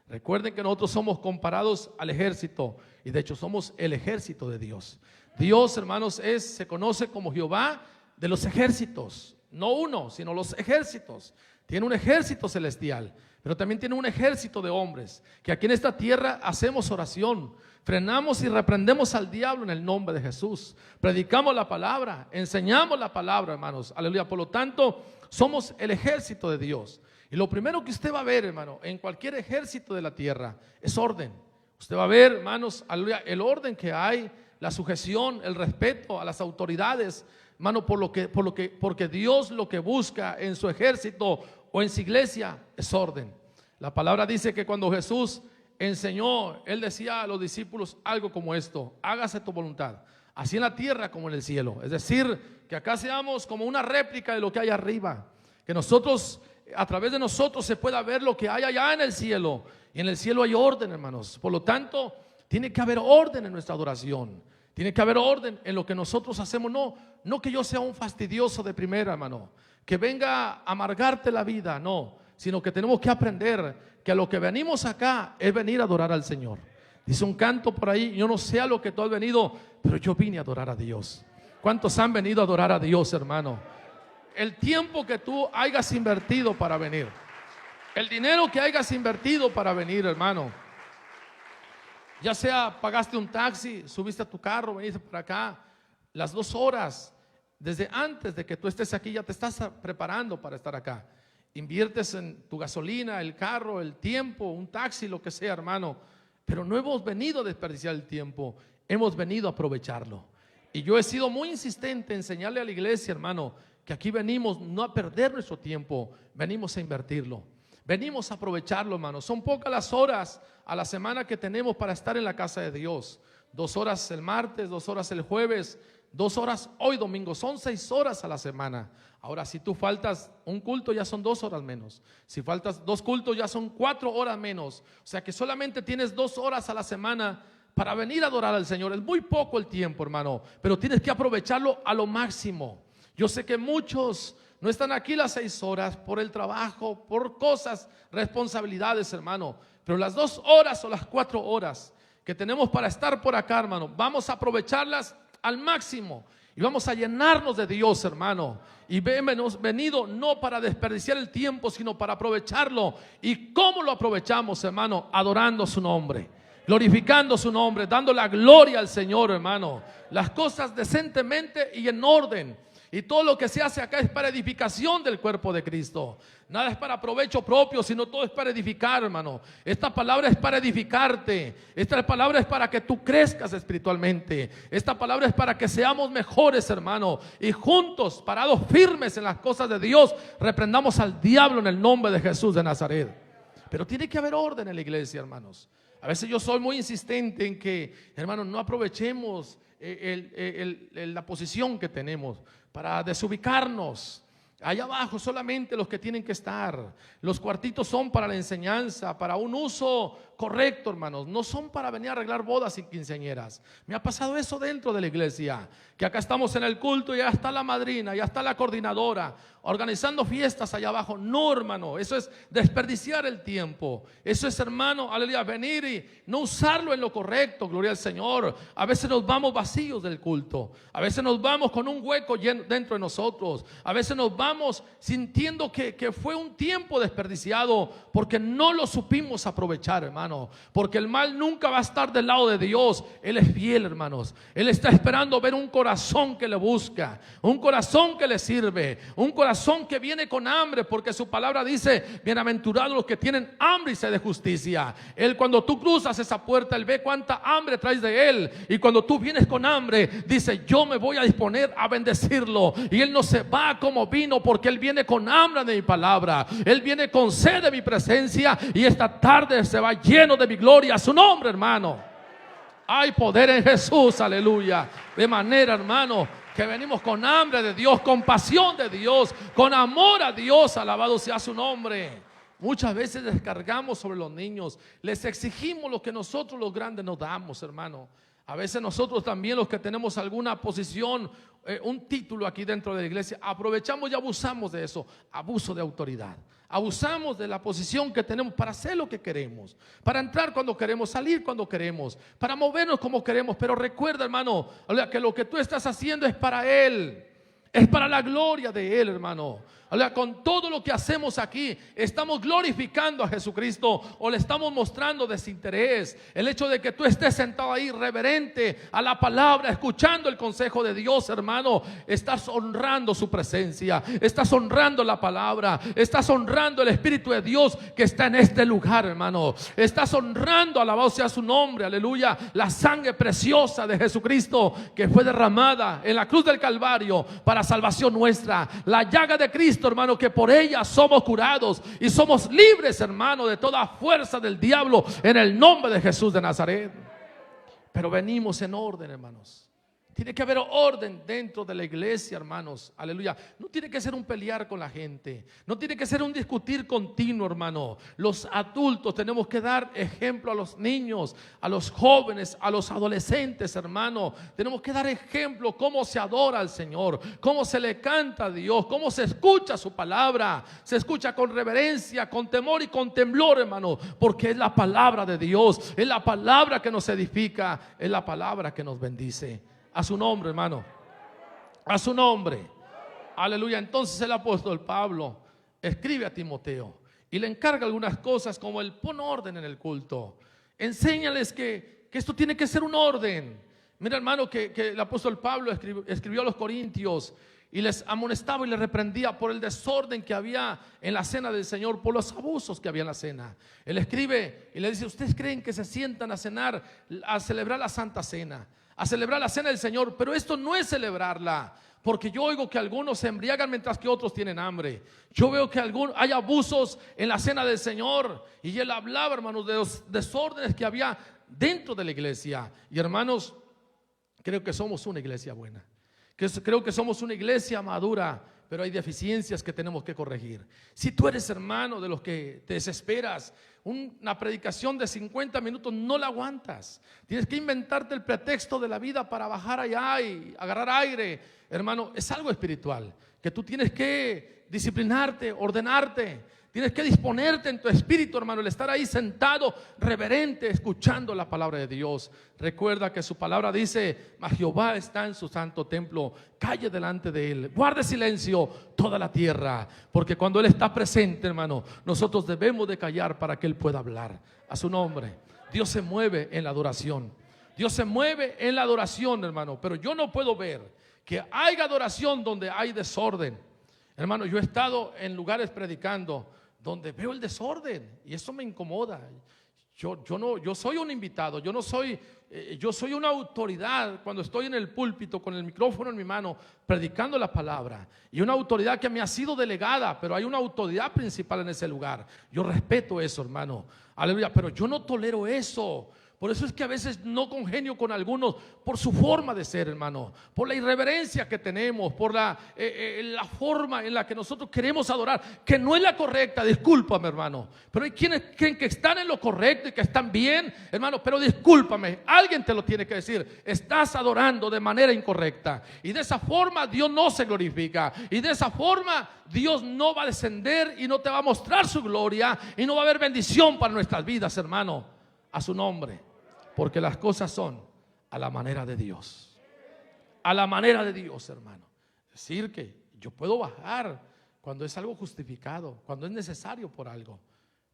S1: Recuerden que nosotros somos comparados al ejército, y de hecho somos el ejército de Dios. Dios, hermanos, se conoce como Jehová de los ejércitos, no uno, sino los ejércitos. Tiene un ejército celestial, pero también tiene un ejército de hombres, que aquí en esta tierra hacemos oración, frenamos y reprendemos al diablo en el nombre de Jesús, predicamos la palabra, enseñamos la palabra, hermanos, aleluya. Por lo tanto, somos el ejército de Dios. Y lo primero que usted va a ver, hermano, en cualquier ejército de la tierra es orden. Usted va a ver, hermanos, aleluya, el orden que hay, la sujeción, el respeto a las autoridades, hermano, porque Dios lo que busca en su ejército o en su iglesia es orden. La palabra dice que cuando Jesús enseñó, él decía a los discípulos algo como esto: hágase tu voluntad, así en la tierra como en el cielo. Es decir, que acá seamos como una réplica de lo que hay arriba, que nosotros, a través de nosotros, se pueda ver lo que hay allá en el cielo. Y en el cielo hay orden, hermanos. Por lo tanto, tiene que haber orden en nuestra adoración, tiene que haber orden en lo que nosotros hacemos. No que yo sea un fastidioso de primera, hermano, que venga a amargarte la vida, no, sino que tenemos que aprender que a lo que venimos acá es venir a adorar al Señor. Dice un canto por ahí: yo no sé a lo que tú has venido, pero yo vine a adorar a Dios. ¿Cuántos han venido a adorar a Dios, hermano? El tiempo que tú hayas invertido para venir, el dinero que hayas invertido para venir, hermano, ya sea pagaste un taxi, subiste a tu carro, viniste para acá, las 2 horas, desde antes de que tú estés aquí, ya te estás preparando para estar acá. Inviertes en tu gasolina, el carro, el tiempo, un taxi, lo que sea, hermano. Pero no hemos venido a desperdiciar el tiempo, hemos venido a aprovecharlo. Y yo he sido muy insistente en enseñarle a la iglesia, hermano, que aquí venimos no a perder nuestro tiempo, venimos a invertirlo, venimos a aprovecharlo, hermano. Son pocas las horas a la semana que tenemos para estar en la casa de Dios. 2 horas el martes, 2 horas el jueves, 2 horas hoy domingo. Son 6 horas a la semana. Ahora, si tú faltas un culto, ya son 2 horas menos. Si faltas 2 cultos, ya son 4 horas menos. O sea que solamente tienes 2 horas a la semana para venir a adorar al Señor. Es muy poco el tiempo, hermano, pero tienes que aprovecharlo a lo máximo. Yo sé que muchos no están aquí las 6 horas por el trabajo, por cosas, responsabilidades, hermano, pero las 2 horas o las 4 horas que tenemos para estar por acá, hermano, vamos a aprovecharlas al máximo y vamos a llenarnos de Dios, hermano. Y hemos venido no para desperdiciar el tiempo, sino para aprovecharlo. ¿Y cómo lo aprovechamos, hermano? Adorando su nombre, glorificando su nombre, dando la gloria al Señor, hermano. Las cosas decentemente y en orden. Y todo lo que se hace acá es para edificación del cuerpo de Cristo. Nada es para provecho propio, sino todo es para edificar, hermano. Esta palabra es para edificarte. Esta palabra es para que tú crezcas espiritualmente. Esta palabra es para que seamos mejores, hermano. Y juntos, parados firmes en las cosas de Dios, reprendamos al diablo en el nombre de Jesús de Nazaret. Pero tiene que haber orden en la iglesia, hermanos. A veces yo soy muy insistente en que, hermanos, no aprovechemos la posición que tenemos para desubicarnos. Allá abajo solamente los que tienen que estar. Los cuartitos son para la enseñanza, para un uso correcto, hermanos. No son para venir a arreglar bodas y quinceañeras. Me ha pasado eso dentro de la iglesia, que acá estamos en el culto y ya está la madrina, ya está la coordinadora organizando fiestas allá abajo. No, hermano, eso es desperdiciar el tiempo. Eso es, hermano, aleluya, venir y no usarlo en lo correcto. Gloria al Señor. A veces nos vamos vacíos del culto. A veces nos vamos con un hueco dentro de nosotros. A veces nos vamos sintiendo que fue un tiempo desperdiciado porque no lo supimos aprovechar, hermano. hermano, porque el mal nunca va a estar del lado de Dios. Él es fiel, hermanos. Él está esperando ver un corazón que le busca, un corazón que le sirve, un corazón que viene con hambre, porque su palabra dice: bienaventurados los que tienen hambre y sed de justicia. Él, cuando tú cruzas esa puerta, Él ve cuánta hambre traes de Él, y cuando tú vienes con hambre, dice: yo me voy a disponer a bendecirlo. Y Él no se va como vino, porque Él viene con hambre de mi palabra, Él viene con sed de mi presencia, y esta tarde se va lleno de mi gloria. A su nombre, hermano. Hay poder en Jesús, aleluya. De manera, hermano, que venimos con hambre de Dios, con pasión de Dios, con amor a Dios. Alabado sea su nombre. Muchas veces descargamos sobre los niños, les exigimos lo que nosotros los grandes nos damos, hermano. A veces nosotros también, los que tenemos alguna posición, un título aquí dentro de la iglesia, aprovechamos y abusamos de eso. Abuso de autoridad. Abusamos de la posición que tenemos para hacer lo que queremos, para entrar cuando queremos, salir cuando queremos, para movernos como queremos. Pero recuerda, hermano, que lo que tú estás haciendo es para Él, es para la gloria de Él, hermano. Con todo lo que hacemos aquí, ¿estamos glorificando a Jesucristo o le estamos mostrando desinterés? El hecho de que tú estés sentado ahí reverente a la palabra, escuchando el consejo de Dios, hermano, estás honrando su presencia, estás honrando la palabra, estás honrando el Espíritu de Dios que está en este lugar, hermano. Estás honrando, alabado sea su nombre, aleluya, la sangre preciosa de Jesucristo que fue derramada en la cruz del Calvario para salvación nuestra. La llaga de Cristo, hermano, que por ella somos curados y somos libres, hermano, de toda fuerza del diablo, en el nombre de Jesús de Nazaret. Pero venimos en orden, hermanos. Tiene que haber orden dentro de la iglesia, hermanos, aleluya. No tiene que ser un pelear con la gente, no tiene que ser un discutir continuo, hermano. Los adultos tenemos que dar ejemplo a los niños, a los jóvenes, a los adolescentes, hermano. Tenemos que dar ejemplo cómo se adora al Señor, cómo se le canta a Dios, cómo se escucha su palabra. Se escucha con reverencia, con temor y con temblor, hermano, porque es la palabra de Dios, es la palabra que nos edifica, es la palabra que nos bendice. A su nombre, hermano. A su nombre. Aleluya. Entonces el apóstol Pablo escribe a Timoteo y le encarga algunas cosas, como el pon orden en el culto. Enséñales que esto tiene que ser un orden. Mira, hermano, que el apóstol Pablo escribió a los corintios y les amonestaba y les reprendía por el desorden que había en la cena del Señor, por los abusos que había en la cena. Él escribe y le dice: ustedes creen que se sientan a cenar, a celebrar la Santa Cena, a celebrar la cena del Señor, pero esto no es celebrarla, porque yo oigo que algunos se embriagan mientras que otros tienen hambre. Yo veo que hay abusos en la cena del Señor. Y él hablaba, hermanos, de los desórdenes que había dentro de la iglesia. Y hermanos, creo que somos una iglesia buena, creo que somos una iglesia madura, pero hay deficiencias que tenemos que corregir. Si tú eres, hermano, de los que te desesperas, una predicación de 50 minutos no la aguantas. Tienes que inventarte el pretexto de la vida para bajar allá y agarrar aire. Hermano, es algo espiritual que tú tienes que disciplinarte, ordenarte. Tienes que disponerte en tu espíritu, hermano, el estar ahí sentado, reverente, escuchando la palabra de Dios. Recuerda que su palabra dice: mas Jehová está en su santo templo, calle delante de él, guarde silencio toda la tierra. Porque cuando Él está presente, hermano, nosotros debemos de callar para que Él pueda hablar. A su nombre. Dios se mueve en la adoración. Dios se mueve en la adoración, hermano. Pero yo no puedo ver que haya adoración donde hay desorden. Hermano, yo he estado en lugares predicando donde veo el desorden y eso me incomoda. Yo soy un invitado, yo soy una autoridad cuando estoy en el púlpito con el micrófono en mi mano predicando la palabra, y una autoridad que me ha sido delegada, pero hay una autoridad principal en ese lugar. Yo respeto eso, hermano, aleluya, pero yo no tolero eso. Por eso es que a veces no congenio con algunos por su forma de ser, hermano, por la irreverencia que tenemos, por la forma en la que nosotros queremos adorar, que no es la correcta. Discúlpame, hermano, pero hay quienes creen que están en lo correcto y que están bien, hermano, pero discúlpame, alguien te lo tiene que decir: estás adorando de manera incorrecta, y de esa forma Dios no se glorifica, y de esa forma Dios no va a descender y no te va a mostrar su gloria, y no va a haber bendición para nuestras vidas, hermano. A su nombre. Porque las cosas son a la manera de Dios. A la manera de Dios, hermano. Es decir, que yo puedo bajar cuando es algo justificado, cuando es necesario por algo.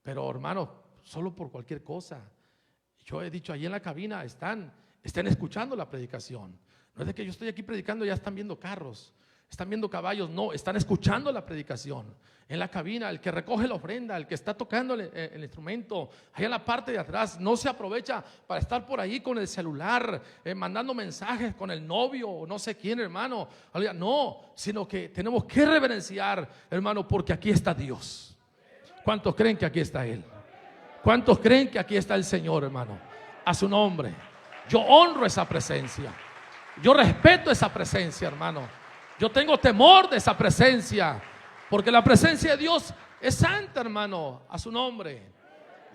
S1: Pero, hermano, solo por cualquier cosa. Yo he dicho, ahí en la cabina están escuchando la predicación. No es de que yo estoy aquí predicando, ya están viendo carros, están viendo caballos. No, están escuchando la predicación. En la cabina, el que recoge la ofrenda, el que está tocando el instrumento, allá en la parte de atrás, no se aprovecha para estar por ahí con el celular, mandando mensajes con el novio o no sé quién, hermano. No, sino que tenemos que reverenciar, hermano, porque aquí está Dios. ¿Cuántos creen que aquí está Él? ¿Cuántos creen que aquí está el Señor, hermano? A su nombre. Yo honro esa presencia. Yo respeto esa presencia, hermano. Yo tengo temor de esa presencia, porque la presencia de Dios es santa, hermano, a su nombre.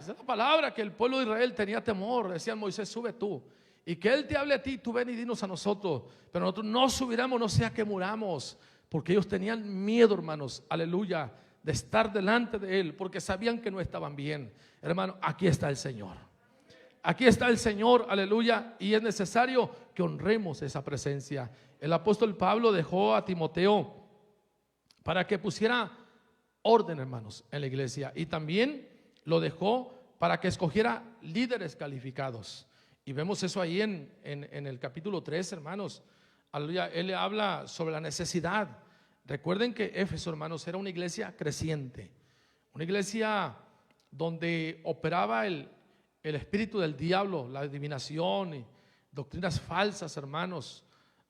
S1: Esa es la palabra que el pueblo de Israel tenía temor. Decían, Moisés, sube tú, y que Él te hable a ti, tú ven y dinos a nosotros. Pero nosotros no subiremos, no sea que muramos, porque ellos tenían miedo, hermanos, aleluya, de estar delante de Él, porque sabían que no estaban bien. Hermano, aquí está el Señor. Aquí está el Señor, aleluya, y es necesario que honremos esa presencia. El apóstol Pablo dejó a Timoteo para que pusiera orden, hermanos, en la iglesia, y también lo dejó para que escogiera líderes calificados. Y vemos eso ahí en el capítulo 3, hermanos. Aleluya, él le habla sobre la necesidad. Recuerden que Éfeso, hermanos, era una iglesia creciente, una iglesia donde operaba el espíritu del diablo, la adivinación y doctrinas falsas, hermanos.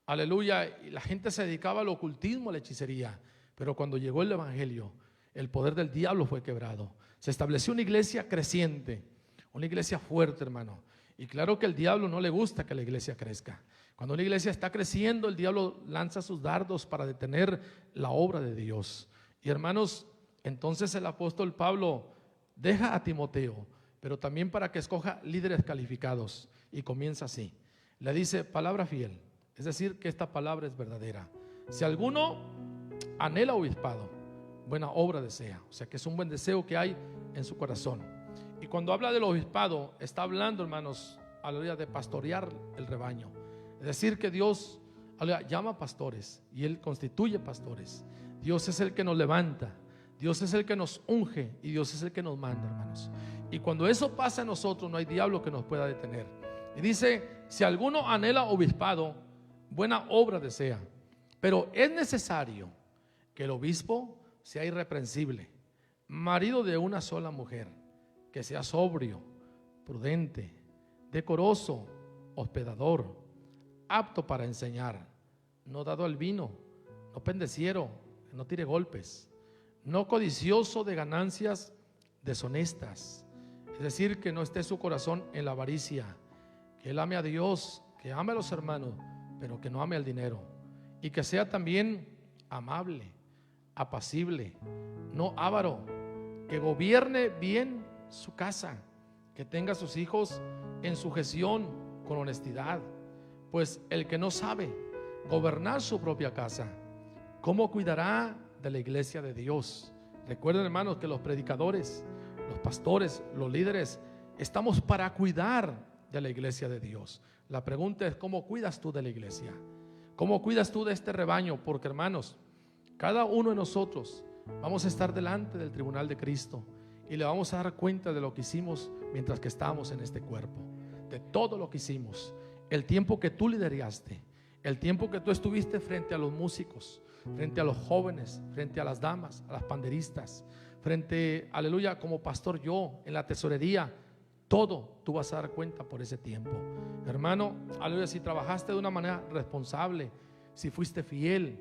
S1: Aleluya, y la gente se dedicaba al ocultismo, a la hechicería. Pero cuando llegó el evangelio, el poder del diablo fue quebrado. Se estableció una iglesia creciente, una iglesia fuerte, hermano. Y claro que al diablo no le gusta que la iglesia crezca. Cuando una iglesia está creciendo, el diablo lanza sus dardos para detener la obra de Dios. Y hermanos, entonces el apóstol Pablo deja a Timoteo, pero también para que escoja líderes calificados. Y comienza así. Le dice, palabra fiel, es decir, que esta palabra es verdadera. Si alguno anhela obispado, buena obra desea. O sea que es un buen deseo que hay en su corazón. Y cuando habla del obispado, está hablando, hermanos, a la hora de pastorear el rebaño. Es decir, que Dios llama pastores y Él constituye pastores. Dios es el que nos levanta, Dios es el que nos unge y Dios es el que nos manda, hermanos. Y cuando eso pasa en nosotros, no hay diablo que nos pueda detener. Y dice, si alguno anhela obispado, buena obra desea. Pero es necesario que el obispo sea irreprensible, marido de una sola mujer, que sea sobrio, prudente, decoroso, hospedador, apto para enseñar, no dado al vino, no pendeciero, no tire golpes, no codicioso de ganancias deshonestas. Es decir, que no esté su corazón en la avaricia, que él ame a Dios, que ame a los hermanos, pero que no ame al dinero. Y que sea también amable, apacible, no avaro, que gobierne bien su casa, que tenga a sus hijos en sujeción con honestidad. Pues el que no sabe gobernar su propia casa, ¿cómo cuidará de la iglesia de Dios? Recuerden, hermanos, que los predicadores, los pastores, los líderes, estamos para cuidar de la iglesia de Dios. La pregunta es, ¿cómo cuidas tú de la iglesia? ¿Cómo cuidas tú de este rebaño? Porque, hermanos, cada uno de nosotros vamos a estar delante del tribunal de Cristo y le vamos a dar cuenta de lo que hicimos mientras que estábamos en este cuerpo, de todo lo que hicimos, el tiempo que tú lideraste, el tiempo que tú estuviste frente a los músicos, frente a los jóvenes, frente a las damas, a las panderistas, frente, aleluya, como pastor yo, en la tesorería. Todo tú vas a dar cuenta por ese tiempo, hermano. Aleluya, si trabajaste de una manera responsable, si fuiste fiel,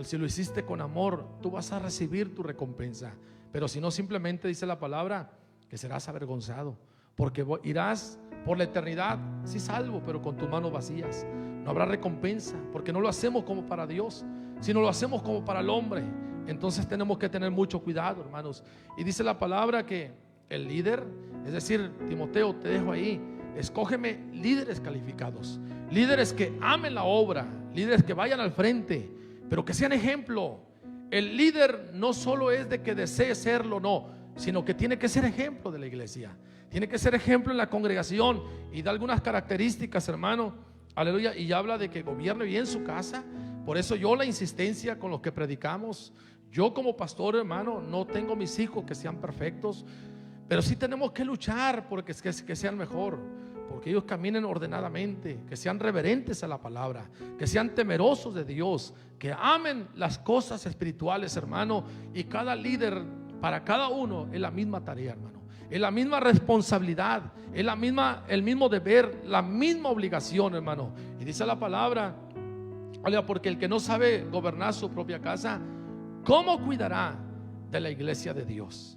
S1: si lo hiciste con amor, tú vas a recibir tu recompensa. Pero si no, simplemente dice la palabra que serás avergonzado, porque irás por la eternidad, sí salvo, pero con tus manos vacías. No habrá recompensa, porque no lo hacemos como para Dios, sino lo hacemos como para el hombre. Entonces tenemos que tener mucho cuidado, hermanos. Y dice la palabra que el líder, es decir, Timoteo, te dejo ahí, escógeme líderes calificados, líderes que amen la obra, líderes que vayan al frente, pero que sean ejemplo. El líder no solo es de que desee serlo, no, sino que tiene que ser ejemplo de la iglesia, tiene que ser ejemplo en la congregación y da algunas características, hermano, aleluya, y habla de que gobierne bien su casa. Por eso yo la insistencia con los que predicamos, yo como pastor, hermano, no tengo mis hijos que sean perfectos, Pero sí tenemos que luchar porque que sean mejor, porque ellos caminen ordenadamente, que sean reverentes a la palabra, que sean temerosos de Dios, que amen las cosas espirituales, hermano. Y cada líder, para cada uno es la misma tarea, hermano, es la misma responsabilidad, es el mismo deber, la misma obligación, hermano. Y dice la palabra, porque el que no sabe gobernar su propia casa, ¿cómo cuidará de la iglesia de Dios?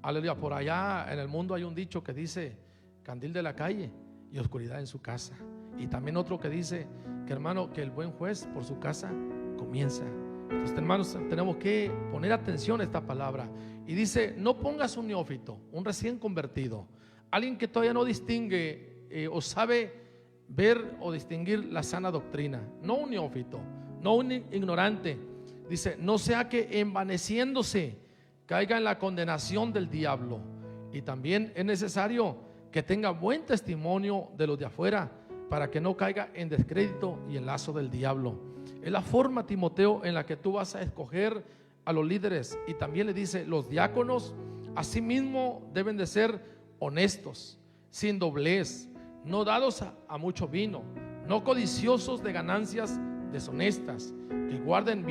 S1: Aleluya. Por allá en el mundo hay un dicho que dice: candil de la calle y oscuridad en su casa. Y también otro que dice que, hermano, que el buen juez por su casa comienza. Entonces, hermanos, tenemos que poner atención a esta palabra. Y dice: no pongas un neófito, un recién convertido, alguien que todavía no distingue o sabe ver o distinguir la sana doctrina. No un neófito, no un ignorante. Dice: no sea que envaneciéndose caiga en la condenación del diablo. Y también es necesario que tenga buen testimonio de los de afuera, para que no caiga en descrédito y en lazo del diablo. Es la forma, Timoteo, en la que tú vas a escoger a los líderes. Y también le dice: los diáconos asimismo deben de ser honestos, sin doblez, no dados a mucho vino, no codiciosos de ganancias deshonestas, que guarden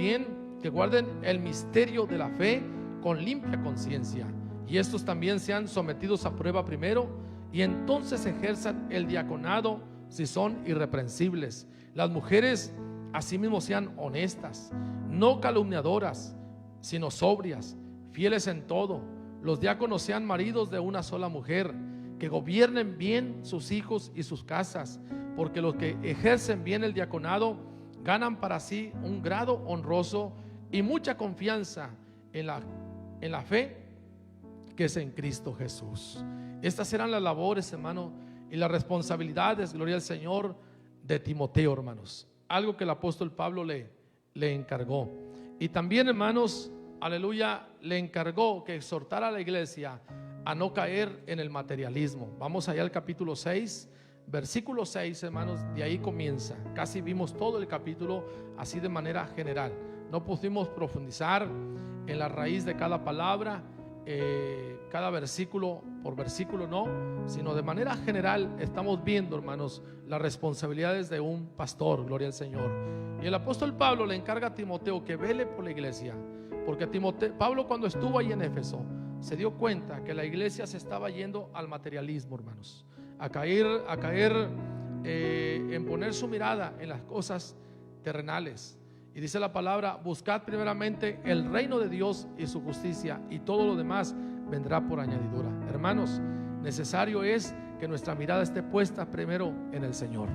S1: el misterio de la fe con limpia conciencia. Y estos también sean sometidos a prueba primero, y entonces ejerzan el diaconado si son irreprensibles. Las mujeres asimismo sean honestas, no calumniadoras, sino sobrias, fieles en todo. Los diáconos sean maridos de una sola mujer, que gobiernen bien sus hijos y sus casas, porque los que ejercen bien el diaconado ganan para sí un grado honroso y mucha confianza en la fe que es en Cristo Jesús. Estas serán las labores, hermano, y las responsabilidades, gloria al Señor, de Timoteo, hermanos. Algo que el apóstol Pablo le encargó. Y también, hermanos, aleluya, le encargó que exhortara a la iglesia a no caer en el materialismo. Vamos allá al capítulo 6, versículo 6, hermanos. De ahí comienza. Casi vimos todo el capítulo así de manera general. No pudimos profundizar en la raíz de cada palabra, cada versículo por versículo, no, sino de manera general estamos viendo, hermanos, las responsabilidades de un pastor, gloria al Señor. Y el apóstol Pablo le encarga a Timoteo que vele por la iglesia, porque Pablo, cuando estuvo ahí en Éfeso, se dio cuenta que la iglesia se estaba yendo al materialismo, hermanos, a caer en poner su mirada en las cosas terrenales. Y dice la palabra: buscad primeramente el reino de Dios y su justicia, y todo lo demás vendrá por añadidura. Hermanos, necesario es que nuestra mirada esté puesta primero en el Señor,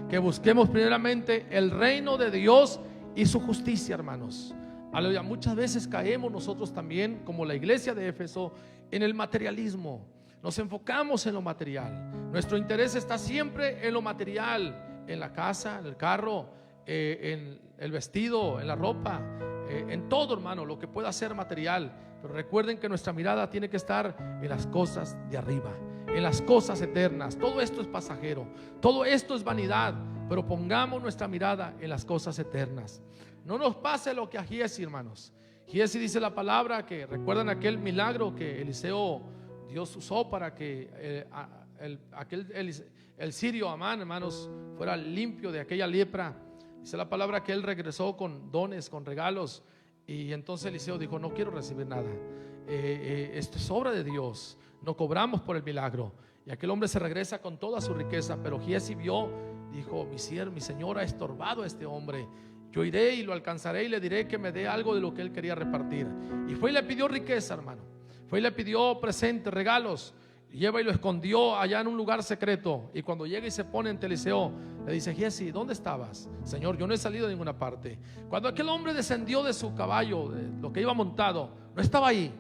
S1: que busquemos primeramente el reino de Dios y su justicia, hermanos. Aleluya. Muchas veces caemos nosotros también, como la iglesia de Éfeso, en el materialismo. Nos enfocamos en lo material. Nuestro interés está siempre en lo material, en la casa, en el carro, en el vestido, en la ropa, en todo, hermano, lo que pueda ser material. Pero recuerden que nuestra mirada tiene que estar en las cosas de arriba, en las cosas eternas. Todo esto es pasajero, todo esto es vanidad, pero pongamos nuestra mirada en las cosas eternas. No nos pase lo que a Giesi, hermanos. Giesi, dice la palabra, que recuerdan aquel milagro que Eliseo, Dios usó para que el sirio Amán, hermanos, fuera limpio de aquella lepra. Dice la palabra que él regresó con dones, con regalos. Y entonces Eliseo dijo: no quiero recibir nada, esto es obra de Dios, no cobramos por el milagro. Y aquel hombre se regresa con toda su riqueza. Pero Giesi vio, dijo: mi señor ha estorbado a este hombre. Yo iré y lo alcanzaré y le diré que me dé algo de lo que él quería repartir. Y fue y le pidió riqueza, hermano. Fue y le pidió presentes, regalos. Y lleva y lo escondió allá en un lugar secreto. Y cuando llega y se pone ante Eliseo, le dice: Giesi, ¿dónde estabas? Señor, yo no he salido de ninguna parte. Cuando aquel hombre descendió de su caballo, de lo que iba montado, no estaba ahí.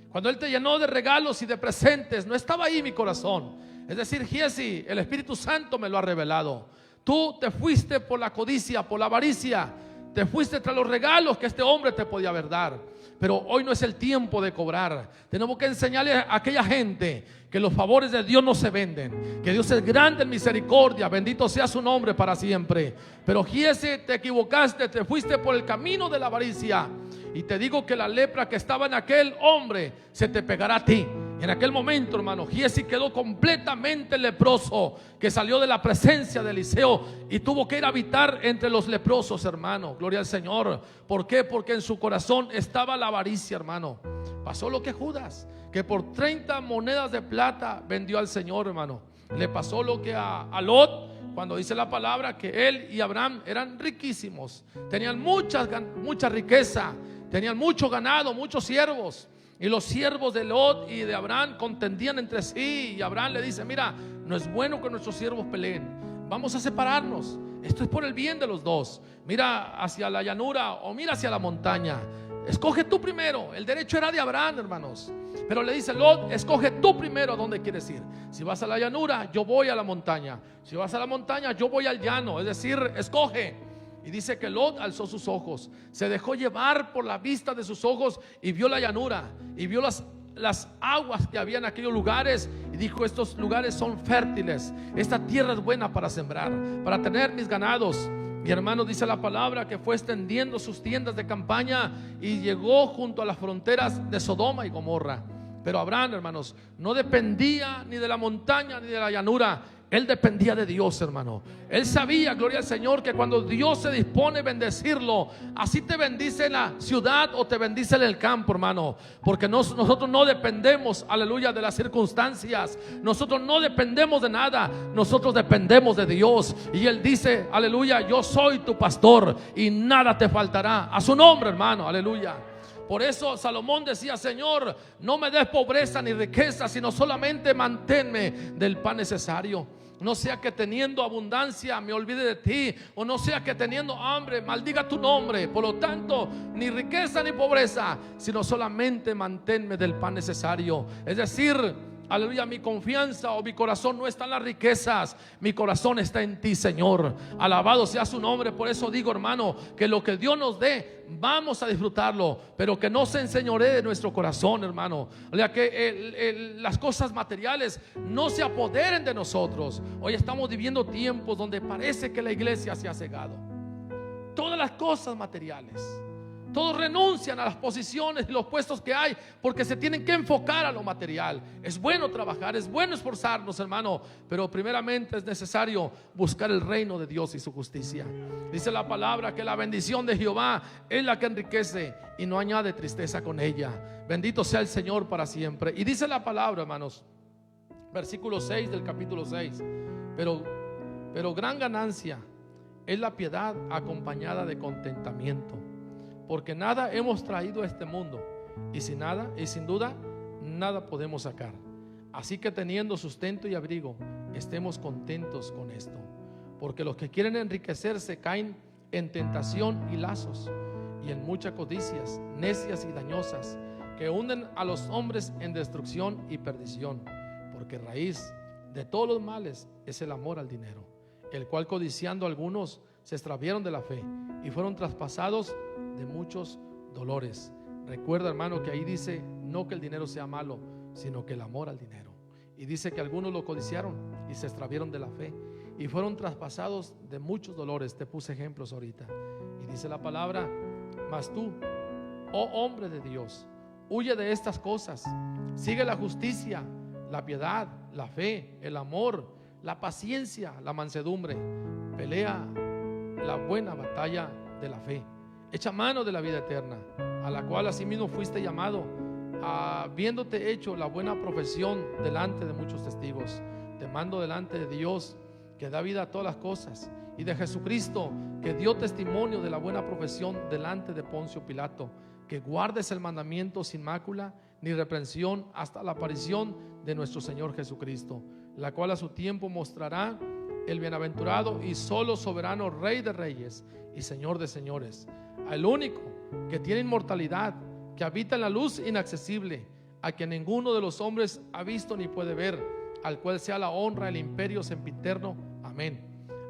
S1: Cuando él te llenó de regalos y de presentes, no estaba ahí mi corazón. Es decir, Giesi, el Espíritu Santo me lo ha revelado. Tú te fuiste por la codicia, por la avaricia, te fuiste tras los regalos que este hombre te podía haber dar. Pero hoy no es el tiempo de cobrar. Tenemos que enseñarle a aquella gente que los favores de Dios no se venden, que Dios es grande en misericordia, bendito sea su nombre para siempre. Pero Giesi, te equivocaste, te fuiste por el camino de la avaricia. Y te digo que la lepra que estaba en aquel hombre se te pegará a ti. En aquel momento, hermano, Giezi quedó completamente leproso, que salió de la presencia de Eliseo y tuvo que ir a habitar entre los leprosos, hermano. Gloria al Señor. ¿Por qué? Porque en su corazón estaba la avaricia, hermano. Pasó lo que Judas, que por 30 monedas de plata vendió al Señor, hermano. Le pasó lo que a Lot, cuando dice la palabra que él y Abraham eran riquísimos, tenían mucha riqueza, tenían mucho ganado, muchos siervos. Y los siervos de Lot y de Abraham contendían entre sí. Y Abraham le dice: mira, no es bueno que nuestros siervos peleen, vamos a separarnos. Esto es por el bien de los dos. Mira hacia la llanura o mira hacia la montaña. Escoge tú primero. El derecho era de Abraham, hermanos. Pero le dice Lot: escoge tú primero a dónde quieres ir. Si vas a la llanura, yo voy a la montaña. Si vas a la montaña, yo voy al llano. Es decir, escoge. Y dice que Lot alzó sus ojos, se dejó llevar por la vista de sus ojos y vio la llanura y vio las aguas que había en aquellos lugares y dijo: estos lugares son fértiles, esta tierra es buena para sembrar, para tener mis ganados. Mi hermano, dice la palabra que fue extendiendo sus tiendas de campaña y llegó junto a las fronteras de Sodoma y Gomorra. Pero Abraham, hermanos, no dependía ni de la montaña ni de la llanura. Él dependía de Dios, hermano. Él sabía, gloria al Señor, que cuando Dios se dispone a bendecirlo, así te bendice en la ciudad o te bendice en el campo, hermano. Porque nosotros no dependemos, aleluya, de las circunstancias. Nosotros no dependemos de nada. Nosotros dependemos de Dios. Y Él dice, aleluya: yo soy tu pastor y nada te faltará. A su nombre, hermano, aleluya. Por eso Salomón decía: Señor, no me des pobreza ni riqueza, sino solamente manténme del pan necesario. No sea que teniendo abundancia me olvide de ti, o no sea que teniendo hambre maldiga tu nombre. Por lo tanto, ni riqueza ni pobreza, sino solamente manténme del pan necesario. Es decir, aleluya, mi confianza o mi corazón no está en las riquezas, mi corazón está en ti, Señor. Alabado sea su nombre. Por eso digo, hermano, que lo que Dios nos dé, vamos a disfrutarlo, pero que no se enseñoree de nuestro corazón, hermano. O sea, que las cosas materiales no se apoderen de nosotros. Hoy estamos viviendo tiempos donde parece que la iglesia se ha cegado. Todas las cosas materiales, todos renuncian a las posiciones y los puestos que hay porque se tienen que enfocar a lo material. Es bueno trabajar, es bueno esforzarnos, hermano, pero primeramente es necesario buscar el reino de Dios y su justicia. Dice la palabra que la bendición de Jehová es la que enriquece y no añade tristeza con ella. Bendito sea el Señor para siempre. Y dice la palabra, hermanos, versículo 6 del capítulo 6: pero gran ganancia es la piedad acompañada de contentamiento. Porque nada hemos traído a este mundo, y sin duda nada podemos sacar. Así que teniendo sustento y abrigo, estemos contentos con esto. Porque los que quieren enriquecerse caen en tentación y lazos, y en muchas codicias necias y dañosas, que hunden a los hombres en destrucción y perdición. Porque raíz de todos los males es el amor al dinero, el cual codiciando algunos se extraviaron de la fe y fueron traspasados de muchos dolores. Recuerda, hermano, que ahí dice no que el dinero sea malo, sino que el amor al dinero. Y dice que algunos lo codiciaron y se extraviaron de la fe y fueron traspasados de muchos dolores. Te puse ejemplos ahorita. Y dice la palabra: mas tú, oh hombre de Dios, huye de estas cosas, sigue la justicia, la piedad, la fe, el amor, la paciencia, la mansedumbre. Pelea la buena batalla de la fe. Echa mano de la vida eterna, a la cual asimismo fuiste llamado, habiéndote hecho la buena profesión delante de muchos testigos. Te mando delante de Dios, que da vida a todas las cosas, y de Jesucristo, que dio testimonio de la buena profesión delante de Poncio Pilato, que guardes el mandamiento sin mácula ni reprensión hasta la aparición de nuestro Señor Jesucristo, la cual a su tiempo mostrará el bienaventurado y solo soberano Rey de reyes y Señor de señores, al único que tiene inmortalidad, que habita en la luz inaccesible, a quien ninguno de los hombres ha visto ni puede ver, al cual sea la honra, el imperio sempiterno. Amén.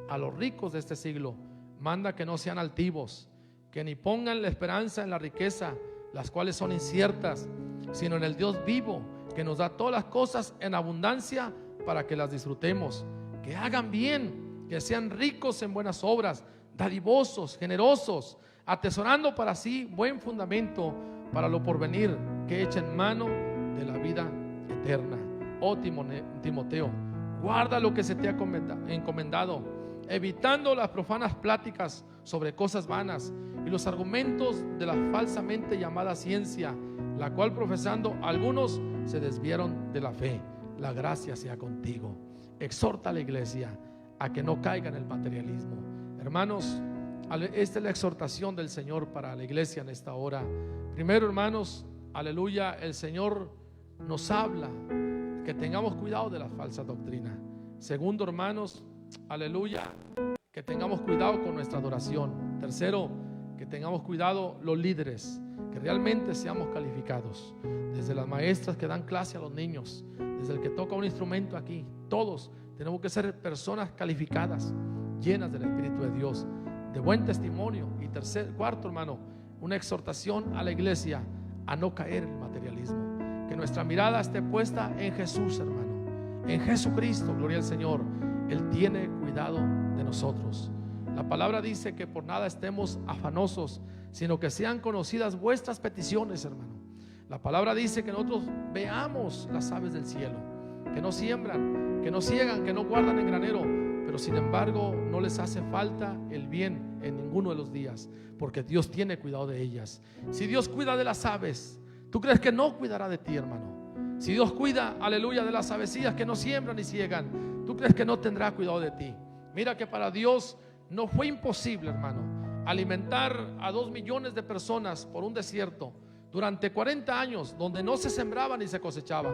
S1: A los ricos de este siglo manda que no sean altivos, que ni pongan la esperanza en la riqueza, las cuales son inciertas, sino en el Dios vivo, que nos da todas las cosas en abundancia para que las disfrutemos. Que hagan bien, que sean ricos en buenas obras, dadivosos, generosos, atesorando para sí buen fundamento para lo porvenir, que echen mano de la vida eterna. Oh Timoteo, guarda lo que se te ha encomendado, evitando las profanas pláticas sobre cosas vanas y los argumentos de la falsamente llamada ciencia, la cual profesando algunos se desviaron de la fe. La gracia sea contigo. Exhorta a la iglesia a que no caiga en el materialismo. Hermanos, esta es la exhortación del Señor para la iglesia en esta hora. Primero, hermanos, aleluya, el Señor nos habla que tengamos cuidado de la falsa doctrina. Segundo, hermanos, aleluya, que tengamos cuidado con nuestra adoración. Tercero, que tengamos cuidado los líderes, que realmente seamos calificados, desde las maestras que dan clase a los niños, desde el que toca un instrumento aquí. Todos tenemos que ser personas calificadas, llenas del Espíritu de Dios, de buen testimonio. Y cuarto, hermano, una exhortación a la iglesia a no caer en el materialismo, que nuestra mirada esté puesta en Jesús, hermano, en Jesucristo. Gloria al Señor. Él tiene cuidado de nosotros. La palabra dice que por nada estemos afanosos, sino que sean conocidas vuestras peticiones, hermano. La palabra dice que nosotros veamos las aves del cielo, que no siembran, que no ciegan, que no guardan en granero, pero sin embargo no les hace falta el bien en ninguno de los días, porque Dios tiene cuidado de ellas. Si Dios cuida de las aves, ¿tú crees que no cuidará de ti, hermano? Si Dios cuida, aleluya, de las avecillas que no siembran ni ciegan, ¿tú crees que no tendrá cuidado de ti? Mira que para Dios no fue imposible, hermano, alimentar a 2 millones de personas por un desierto durante 40 años, donde no se sembraba ni se cosechaba,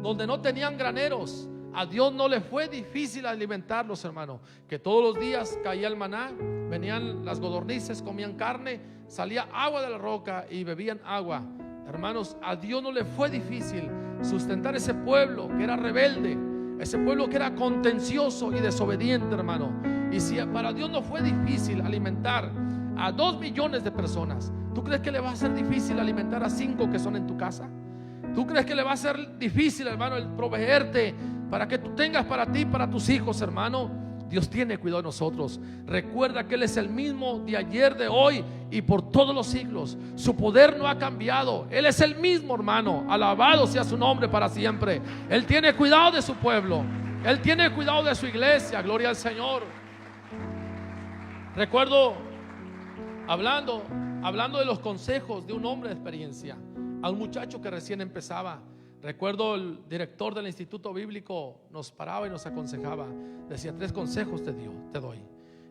S1: donde no tenían graneros. A Dios no le fue difícil alimentarlos, hermano, que todos los días caía el maná, venían las codornices, comían carne, salía agua de la roca y bebían agua. Hermanos, a Dios no le fue difícil sustentar ese pueblo que era rebelde, ese pueblo que era contencioso y desobediente, hermano. Y si para Dios no fue difícil alimentar a 2 millones de personas, ¿tú crees que le va a ser difícil alimentar a 5 que son en tu casa? ¿Tú crees que le va a ser difícil, hermano, el proveerte para que tú tengas para ti y para tus hijos, hermano? Dios tiene cuidado de nosotros. Recuerda que Él es el mismo de ayer, de hoy y por todos los siglos. Su poder no ha cambiado. Él es el mismo, hermano. Alabado sea su nombre para siempre. Él tiene cuidado de su pueblo. Él tiene cuidado de su iglesia. Gloria al Señor. Recuerdo hablando de los consejos de un hombre de experiencia, a un muchacho que recién empezaba. Recuerdo el director del instituto bíblico nos paraba y nos aconsejaba. Decía: 3 consejos te doy.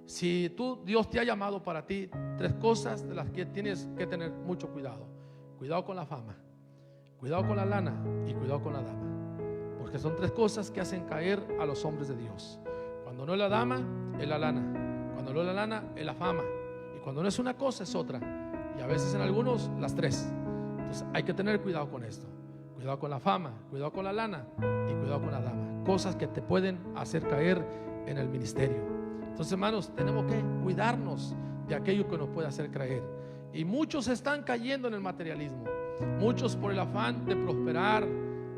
S1: Si Dios te ha llamado para ti, 3 cosas de las que tienes que tener mucho cuidado. Cuidado con la fama, cuidado con la lana y cuidado con la dama. Porque son 3 cosas que hacen caer a los hombres de Dios. Cuando no es la dama, es la lana. Cuando no es la lana, es la fama. Y cuando no es una cosa, es otra. Y a veces en algunos, las 3. Entonces hay que tener cuidado con esto. Cuidado con la fama, cuidado con la lana y cuidado con la dama. Cosas que te pueden hacer caer en el ministerio. Entonces, hermanos, tenemos que cuidarnos de aquello que nos puede hacer caer. Y muchos están cayendo en el materialismo. Muchos por el afán de prosperar,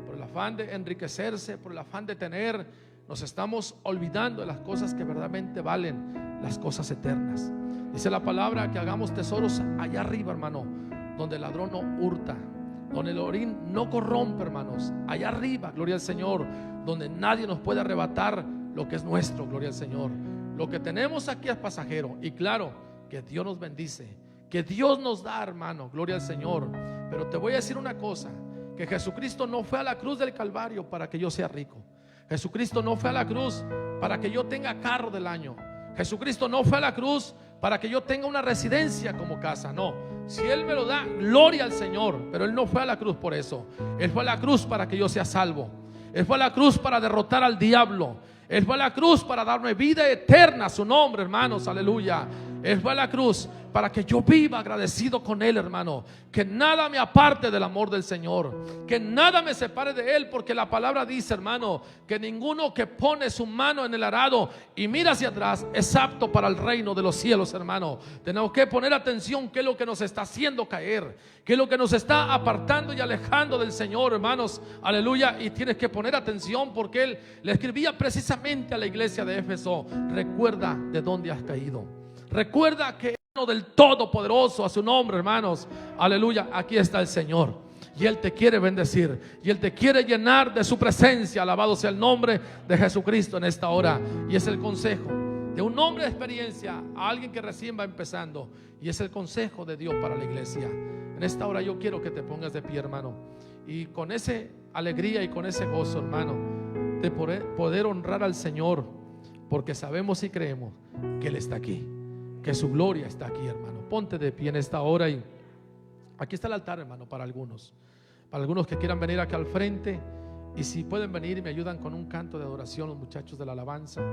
S1: por el afán de enriquecerse, por el afán de tener, nos estamos olvidando de las cosas que verdaderamente valen, las cosas eternas. Dice la palabra que hagamos tesoros allá arriba, hermano, donde el ladrón no hurta, donde el orín no corrompe, hermanos. Allá arriba, gloria al Señor, donde nadie nos puede arrebatar lo que es nuestro, gloria al Señor. Lo que tenemos aquí es pasajero. Y claro, que Dios nos bendice, que Dios nos da, hermano, gloria al Señor. Pero te voy a decir una cosa, que Jesucristo no fue a la cruz del Calvario para que yo sea rico. Jesucristo no fue a la cruz para que yo tenga carro del año. Jesucristo no fue a la cruz para que yo tenga una residencia como casa. No, si Él me lo da, gloria al Señor. Pero Él no fue a la cruz por eso. Él fue a la cruz para que yo sea salvo. Él fue a la cruz para derrotar al diablo. Él fue a la cruz para darme vida eterna a su nombre, hermanos, aleluya. Él fue a la cruz para que yo viva agradecido con Él, hermano. Que nada me aparte del amor del Señor, que nada me separe de Él, porque la palabra dice, hermano, que ninguno que pone su mano en el arado y mira hacia atrás es apto para el reino de los cielos, hermano. Tenemos que poner atención qué es lo que nos está haciendo caer, qué es lo que nos está apartando y alejando del Señor, hermanos, aleluya. Y tienes que poner atención, porque Él le escribía precisamente a la iglesia de Éfeso: recuerda de dónde has caído, recuerda que del Todopoderoso a su nombre, hermanos, aleluya, aquí está el Señor. y Él te quiere bendecir y Él te quiere llenar de su presencia. Alabado sea el nombre de Jesucristo en esta hora. Y es el consejo de un hombre de experiencia a alguien que recién va empezando, y es el consejo de Dios para la iglesia. En esta hora yo quiero que te pongas de pie, hermano, y con esa alegría y con ese gozo, hermano, de poder honrar al Señor, porque sabemos y creemos que Él está aquí, que su gloria está aquí, hermano. Ponte de pie en esta hora, y aquí está el altar, hermano, para algunos que quieran venir acá al frente, y si pueden venir y me ayudan con un canto de adoración los muchachos de la alabanza.